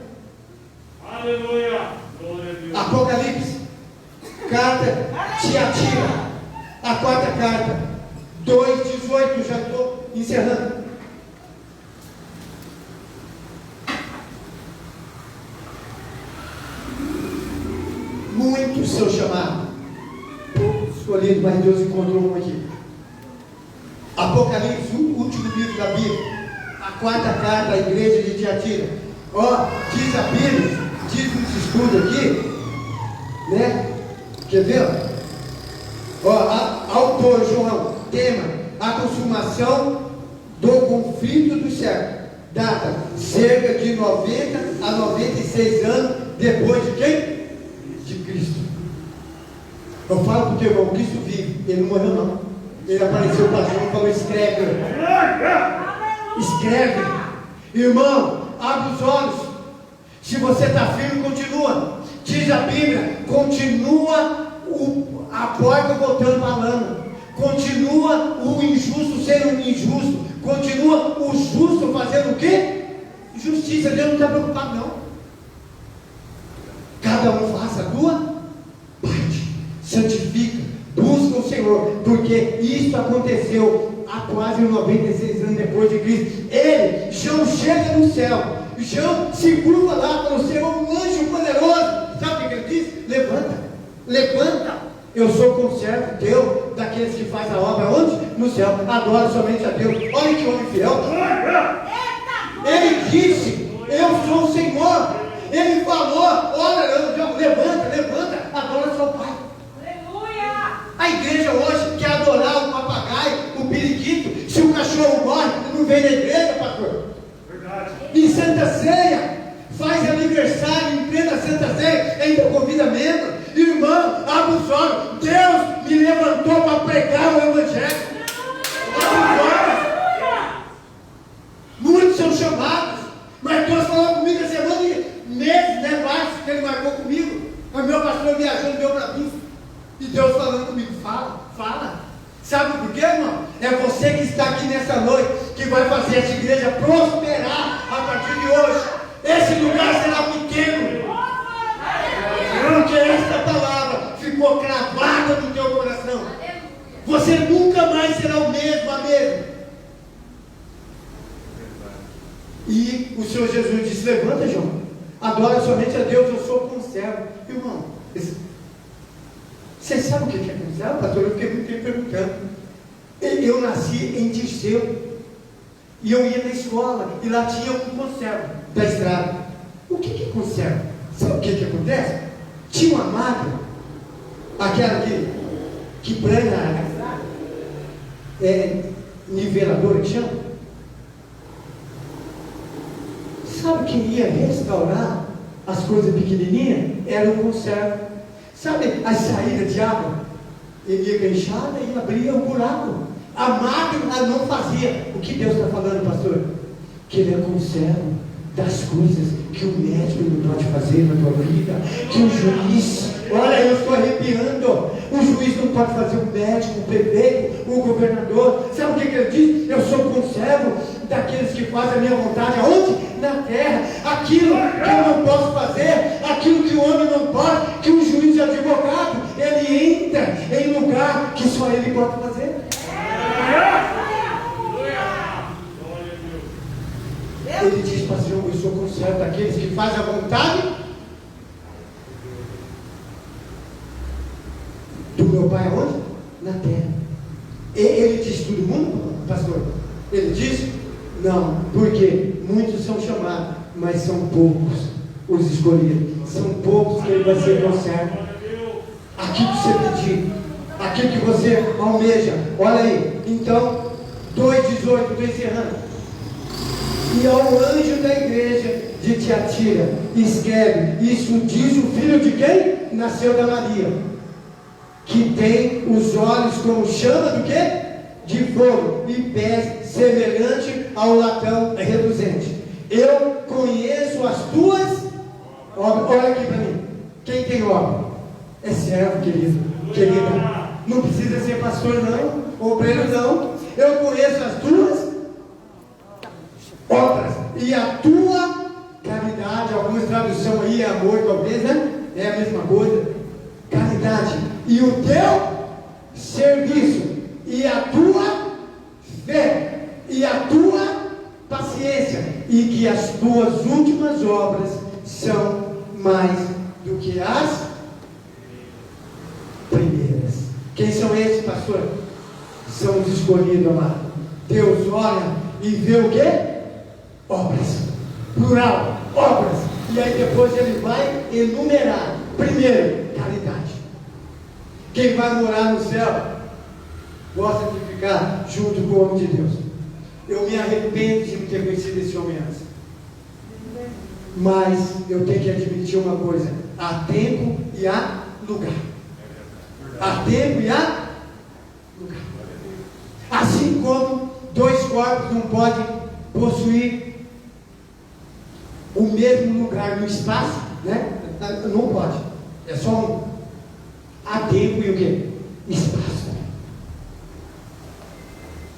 Aleluia. Glória a Deus. Apocalipse, carta Tiatira, a quarta carta, 2:18, já estou encerrando. Muitos são chamados, escolhido, mas Deus encontrou um aqui. Apocalipse, o último livro da Bíblia, a quarta carta à igreja de Tiatira. Ó, diz a Bíblia, diz nos estudos aqui, né? Quer ver? Ó, autor João, tema: a consumação do conflito do século. Data: cerca de 90 a 96 anos depois de quem? De Cristo. Eu falo para o teu irmão: Cristo vive, ele não morreu não. Ele apareceu para João e falou: escreve. Escreve. Irmão, abre os olhos. Se você está firme, continua. Diz a Bíblia, continua a porca voltando para a lama. Continua o injusto sendo injusto. Continua o justo fazendo o quê? Justiça. Deus não está preocupado não. Cada um faça a tua parte. Santifica. Busca o Senhor. Porque isso aconteceu há quase 96 anos depois de Cristo. Ele, João, chega no céu. João se curva lá para o céu, um anjo poderoso. Sabe o que ele diz? Levanta, levanta. Eu sou conservo teu, daqueles que faz a obra onde? No céu. Adora somente a Deus. Olha que homem fiel. Ele disse, eu sou o Senhor. Ele falou, olha, levanta, levanta, adora seu Pai. A igreja hoje quer adorar o papagaio, o periquito. Se o cachorro morre, não vem na igreja, pastor. Verdade. Em Santa Ceia, faz aniversário, em plena Santa Ceia, ainda convida membro. Irmão, abre os olhos. Deus me levantou para pregar o Evangelho. Abre os olhos. Muitos são chamados, mas Deus falou comigo essa semana e meses, né, mais, que ele marcou comigo. Mas meu pastor viajou, deu para mim. E Deus falando comigo, fala, fala. Sabe por quê, irmão? É você que está aqui nessa noite que vai fazer essa igreja prosperar a partir de hoje. Esse lugar será pequeno. Porque esta palavra ficou cravada no teu coração. Você nunca mais será o mesmo, a mesma. E o Senhor Jesus disse, levanta, João. Adora somente a Deus, eu sou conservo. Irmão, você sabe o que é conservo, pastor? Eu fiquei muito tempo perguntando. Eu nasci em Dirceu. E eu ia na escola. E lá tinha um conservo da estrada. O que é conservo? Sabe o que acontece? Tinha uma máquina, aquela que prega, niveladora que chama. Sabe quem ia restaurar as coisas pequenininhas? Era o conservo. Sabe as saídas de água? Ele ia com a enxada e abria um buraco. A máquina não fazia. O que Deus está falando, pastor? Que Ele é conservo das coisas que o médico não pode fazer na tua vida. Que o juiz, olha, eu estou arrepiando. O juiz não pode fazer, o médico, o prefeito, o governador. Sabe o que ele diz? Eu sou conservo daqueles que fazem a minha vontade. Aonde? Na terra. Aquilo que eu não posso fazer, aquilo que o homem não pode, que o juiz e o advogado, ele entra em lugar que só ele pode fazer. Ele diz para o Senhor, eu sou conservo daqueles que fazem a vontade do meu Pai aonde? Na terra. Ele diz todo mundo, pastor? Ele diz? Não, porque muitos são chamados, mas são poucos os escolhidos. São poucos que ele vai ser conservo. Aquilo que você pedir, aquilo que você almeja. Olha aí, então 2,18, estou encerrando. E ao anjo da igreja de Tiatira, escreve, isso diz o filho de quem? Nasceu da Maria, que tem os olhos como chama do quê? De fogo, e pés semelhante ao latão reluzente. Eu conheço as tuas obras. Olha aqui para mim, quem tem obra? É servo, querido, querida. Não precisa ser pastor não, obreiro não. Eu conheço as tuas obras e a tua caridade. Algumas traduções aí é amor, talvez, né? É a mesma coisa. Caridade e o teu serviço e a tua fé e a tua paciência, e que as tuas últimas obras são mais do que as primeiras. Quem são esses, pastor? São os escolhidos, amado. Deus olha e vê o quê? Obras, plural, obras. E aí depois ele vai enumerar. Primeiro, caridade. Quem vai morar no céu gosta de ficar junto com o homem de Deus. Eu me arrependo de não ter conhecido esse homem antes. Mas eu tenho que admitir uma coisa: há tempo e há lugar. Há tempo e há lugar. Assim como dois corpos não podem possuir o mesmo lugar no espaço, né? Não pode. É só um. Há tempo e o quê? Espaço.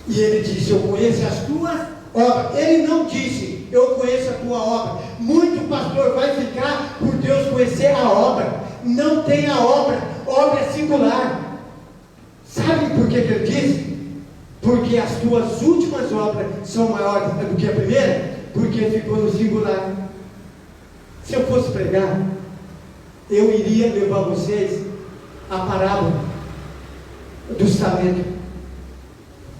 E ele disse: eu conheço as tuas obras. Ele não disse: eu conheço a tua obra. Muito pastor vai ficar por Deus conhecer a obra. Não tem a obra. Obra é singular. Sabe por que ele disse? Porque as tuas últimas obras são maiores do que a primeira. Porque ficou no singular. Se eu fosse pregar, eu iria levar vocês a parábola dos talentos.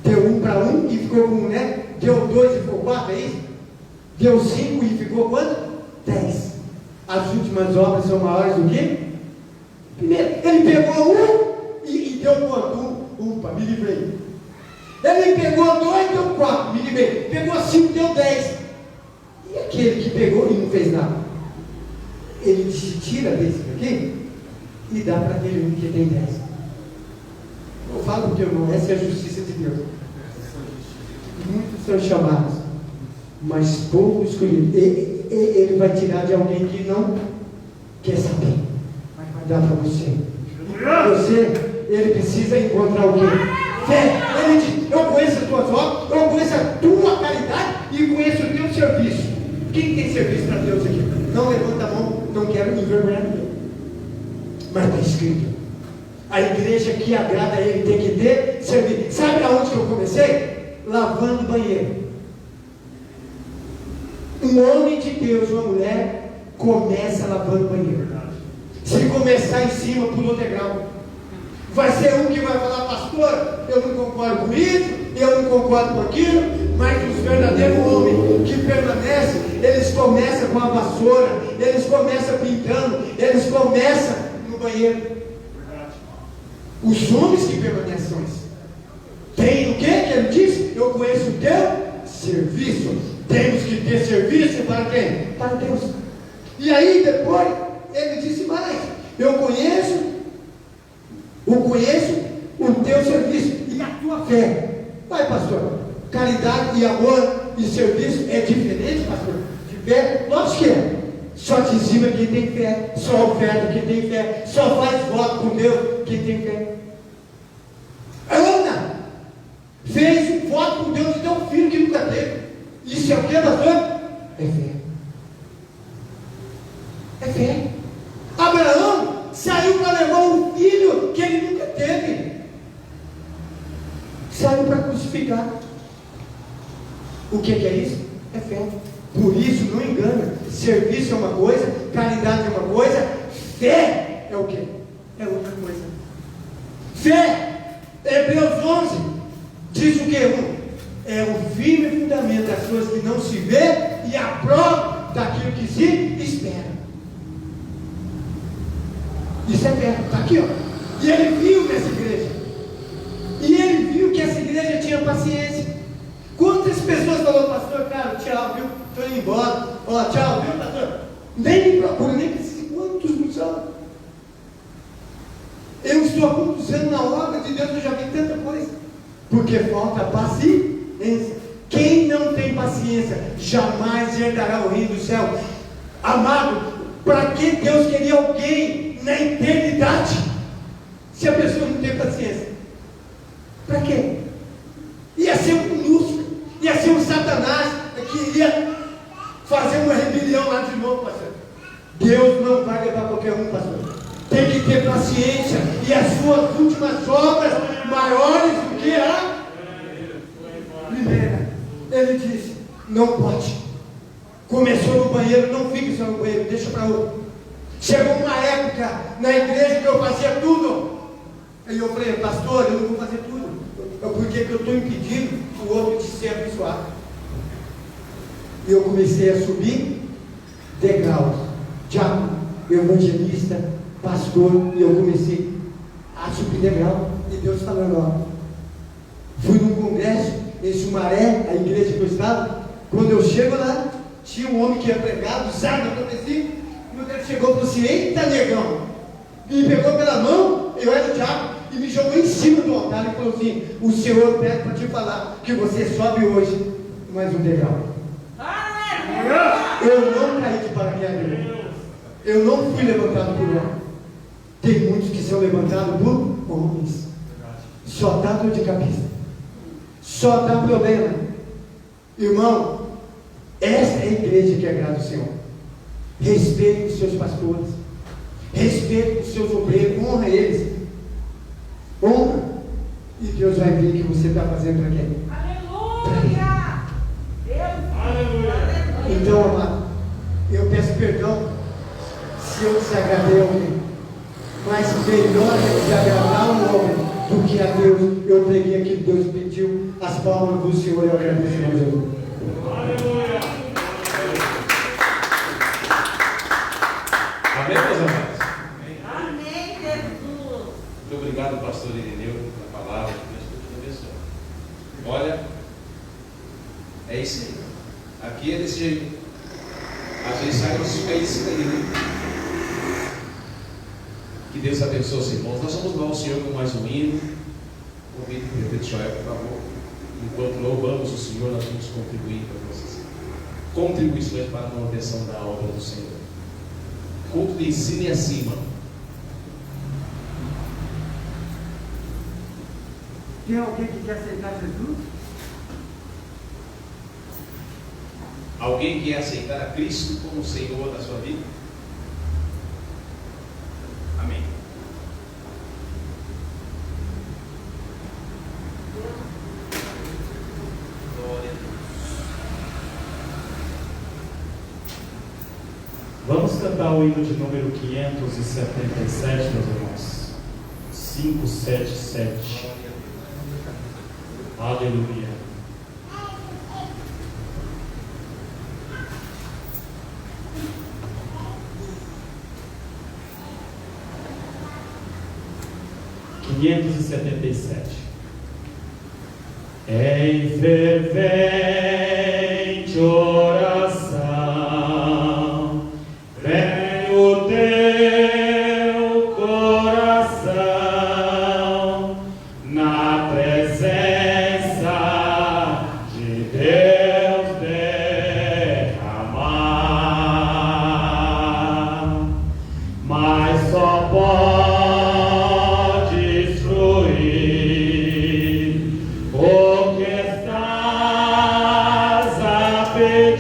Deu 1 para 1 e ficou com 1, né? Deu 2 e ficou 4, é isso? Deu 5 e ficou quanto? 10. As últimas obras são maiores do que? Primeiro, ele pegou 1 e deu quanto? 1, me livrei. Ele pegou 2 e deu 4, me livrei. Pegou 5 e deu 10. E aquele que pegou e não fez nada? Ele se tira desse aqui e dá para aquele um que tem 10. Eu falo porque, irmão, essa é a justiça de Deus. Muitos são chamados, mas pouco escolhidos. Ele vai tirar de alguém que não quer saber, mas vai dar para você. Ele precisa encontrar o quê? Fé. Ele diz: eu conheço as tuas obras, eu conheço a tua caridade e conheço o teu serviço. Quem tem serviço para Deus aqui? Não levanta a mão, não quero envergonhar ninguém. Mas está escrito: a igreja que agrada a Ele tem que ter serviço. Sabe aonde que eu comecei? Lavando banheiro. Um homem de Deus, uma mulher, começa lavando banheiro. Se começar em cima, pulou degrau. Vai ser um que vai falar: pastor, eu não concordo com isso, eu não concordo com aquilo. Mas os verdadeiros homens que permanecem, eles começam com a vassoura, eles começam pintando, eles começam no banheiro. Os homens que permanecem são esses. Tem o que ele disse? Eu conheço o teu serviço. Temos que ter serviço para quem? Para Deus. E aí depois ele disse mais: eu conheço o teu serviço e a tua fé. Vai, pastor, caridade e amor e serviço é diferente, pastor? De fé? Lógico que é. Só dizima quem tem fé, só oferta quem tem fé, só faz voto com Deus quem tem fé. Ana fez um voto com Deus e deu um filho que nunca teve. Isso é o que, pastor? É fé. É fé. Abraão saiu para levar um filho que ele nunca teve. Saiu para crucificar. O que é isso? É fé. Por isso, não engana. Serviço é uma coisa, caridade é uma coisa, fé é o quê? É outra coisa. Fé, Hebreus 11, diz o que? É o firme fundamento das coisas que não se vê e a prova daquilo que se espera. Isso é fé, está aqui, ó. E ele viu nessa igreja. E ele viu que essa igreja tinha paciência. Quantas pessoas falaram: pastor, cara, tchau, viu? Estou indo embora. Ó, tchau, viu, pastor? Nem me procura, nem precisa. Quantos não são? Eu estou há muitos anos na obra de Deus, eu já vi tanta coisa. Porque falta paciência. Quem não tem paciência jamais herdará o reino do céu. Amado, para que Deus queria alguém na eternidade se a pessoa não tem paciência? Para quê? Ia ser um Lúcifer, ia ser um Satanás que iria fazer uma rebelião lá de novo, pastor. Deus não vai levar qualquer um, pastor. Tem que ter paciência, e as suas últimas obras maiores do que a primeira. Ele disse: não pode. Começou no banheiro, não fique só no banheiro, deixa para outro. Chegou uma época na igreja que eu fazia tudo. Aí eu falei: pastor, eu não vou fazer tudo. Porque eu estou impedindo o outro de ser abençoado. E eu comecei a subir degraus. Diácono, evangelista, pastor, e eu comecei a subir degrau. E Deus falando: ó, fui num congresso em Sumaré, a igreja que eu estava. Quando eu chego lá, tinha um homem que ia pregar, usado na profecia. Quando ele chegou e falou assim: eita, negão, me pegou pela mão, eu era o diabo, e me jogou em cima do altar e falou assim: o Senhor pede para te falar que você sobe hoje mais um degrau. Eu não caí de paraquedas. Eu não fui levantado por homem. Tem muitos que são levantados por homens. Só dá dor de cabeça. Só dá problema. Irmão, essa é a igreja que agrada o Senhor. Respeite os seus pastores. Respeite os seus obreiros. Honra eles. Honra. E Deus vai ver o que você está fazendo para quem? Aleluia! Deus! Aleluia! Então, amado, eu peço perdão se eu desagradei alguém. Mas melhor é desagradar um homem do que a Deus. Eu preguei aqui, Deus pediu as palmas do Senhor e eu agradeço a Jesus. Aleluia! Amém, meus amados? Amém, Jesus! Muito obrigado, pastor Irineu, pela palavra. Deus te abençoe. Olha, é isso aí. Aqui é desse jeito. Às vezes sai uma suspeita aí, né? Que Deus abençoe os irmãos. Nós vamos louvar o Senhor com mais um hino. Convido o prefeito Joel, por favor. Enquanto louvamos o Senhor, nós vamos contribuir para vocês. Contribuições para a manutenção da obra do Senhor. Culto de ensino e acima. Tem alguém que quer aceitar Jesus? Alguém que quer aceitar a Cristo como Senhor da sua vida? Amém. Glória a Deus. Vamos cantar o hino de número 577, meus irmãos. 577. Aleluia. Em fervente oração, vem o teu coração na presença de Deus derramar, mas só pode fruir o que estás a pedir.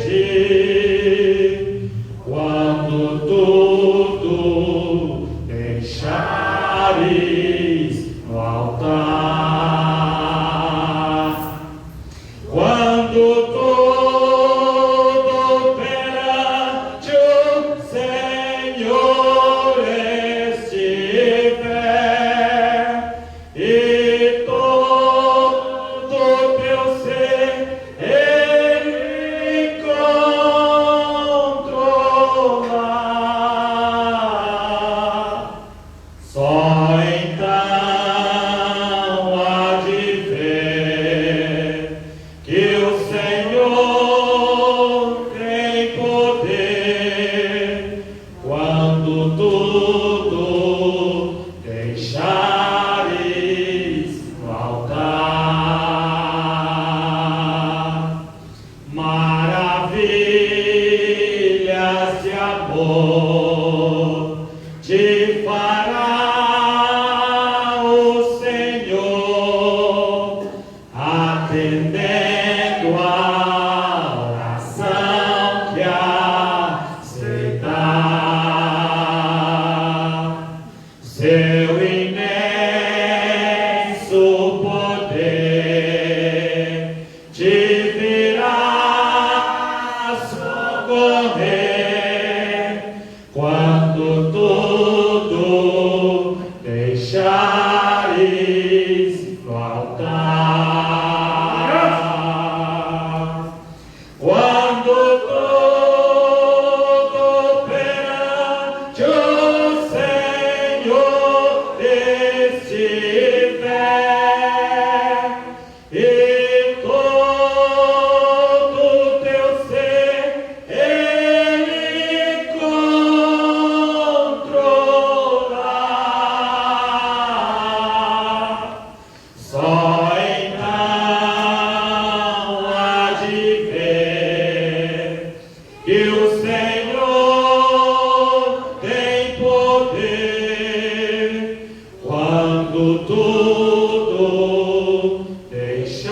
tudo deixareis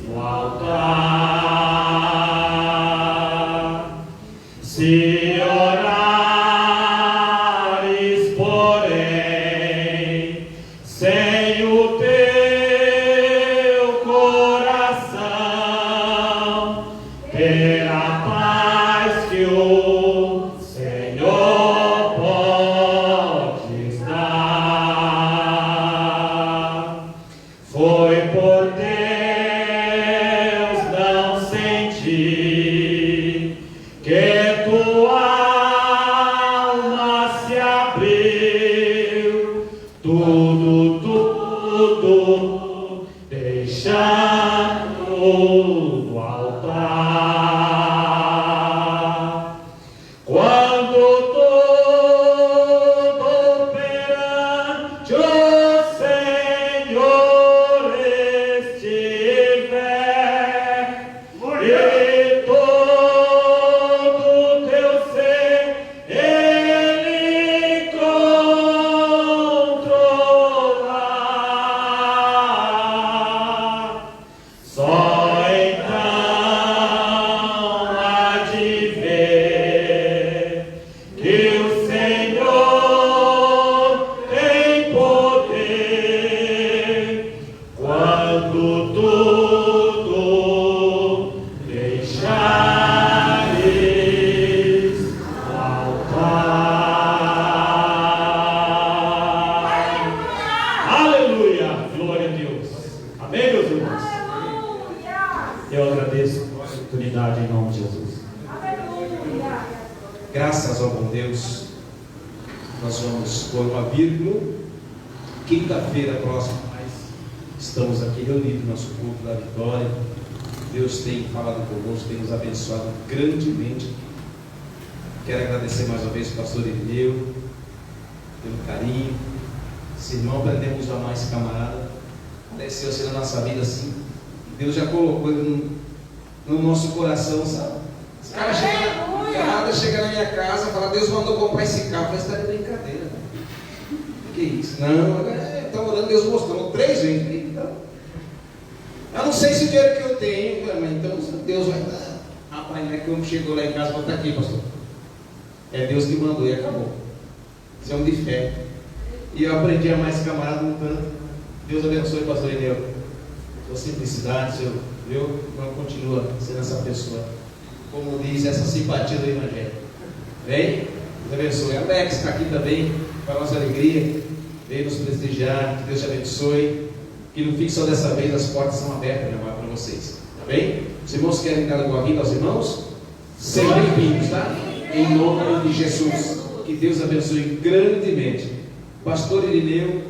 no altar. Se orares, porém, sem o teu coração, terá paz que o Senhor pode dar. Foi por Deus não sentir que tua alma se abriu, tudo deixando no altar. Quando tudo perante o Senhor estiver, e todo teu ser Ele controlar, só então há de ver que o Senhor tem poder quando tudo deixares no altar. Aleluia! Glória a Deus. Amém, meus irmãos? Aleluia! Eu agradeço a oportunidade em nome de Jesus. Aleluia! Graças ao bom Deus, nós vamos pôr uma vírgula. Quinta-feira próxima, estamos aqui reunidos no nosso culto da vitória. Deus tem falado conosco, tem nos abençoado grandemente. Quero agradecer mais uma vez ao pastor Irineu pelo carinho. Esse irmão, aprendemos a amar esse camarada. Apareceu assim na nossa vida assim. Deus já colocou ele no nosso coração, sabe? Esse cara chega na minha casa e fala: Deus mandou comprar esse carro. Mas está de brincadeira, né? Que isso? Não, está orando, Deus mostrou 3 vezes. Então, eu não sei se o dinheiro que eu tenho, mas então Deus vai dar. Rapaz, não é que o homem chegou lá em casa e falou: está aqui, pastor. É Deus que mandou e acabou. Isso é um de fé. E eu aprendi a amar esse camarada um tanto. Deus abençoe, pastor Irineu. Sua simplicidade, meu irmão continua sendo essa pessoa. Como diz, essa simpatia do Evangelho. Vem? Deus abençoe. Alex está aqui também, para a nossa alegria. Veio nos prestigiar. Que Deus te abençoe. Que não fique só dessa vez, as portas são abertas, meu irmão, para vocês. Tá bem? Os irmãos querem dar alguma vida aos irmãos? Sejam bem-vindos, tá? Em nome de Jesus. Que Deus abençoe grandemente. Pastor Irineu,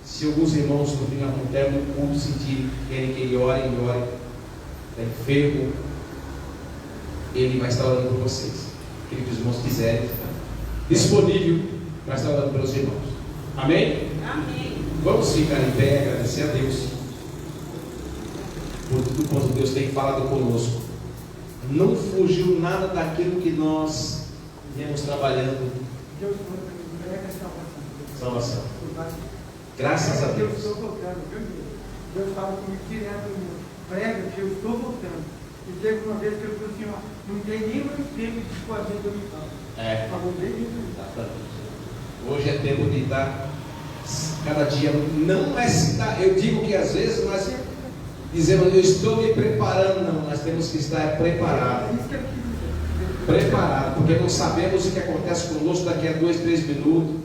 se alguns irmãos no final do termo do culto sentirem, querem que ele ore, está enfermo, ele vai estar orando por vocês. Aquele que os irmãos quiserem, está disponível para estar orando pelos irmãos. Amém? Amém. Vamos ficar em pé e agradecer a Deus por tudo quanto Deus tem falado conosco. Não fugiu nada daquilo que nós viemos trabalhando. Deus prega salvação. Salvação. Graças a Deus. Eu estou voltando, viu? Deus fala comigo direto, prega que eu estou voltando. E teve uma vez que eu falei assim: ó, não tem nenhum tempo de fazer do me fala. Falou bem isso. Hoje é tempo de estar cada dia, não é citar, eu digo que às vezes nós dizemos: eu estou me preparando. Não, nós temos que estar preparados. Isso que eu quis dizer. Preparado, porque não sabemos o que acontece conosco daqui a 2, 3 minutos.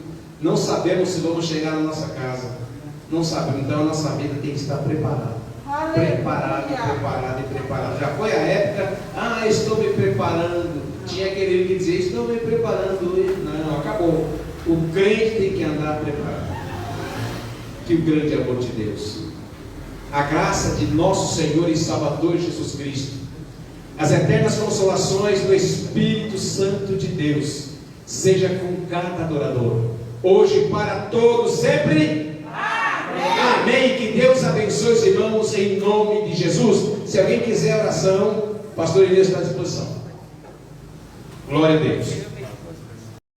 Não sabemos se vamos chegar na nossa casa. Não sabemos, então a nossa vida tem que estar preparada. Preparado. Já foi a época: estou me preparando. Tinha aquele que dizia: estou me preparando. Não, acabou. O crente tem que andar preparado. Que o grande amor de Deus, a graça de nosso Senhor e Salvador Jesus Cristo, as eternas consolações do Espírito Santo de Deus, seja com cada adorador, hoje para todos, sempre. Amém. Que Deus abençoe os irmãos em nome de Jesus. Se alguém quiser oração, pastor Elias está à disposição. Glória a Deus.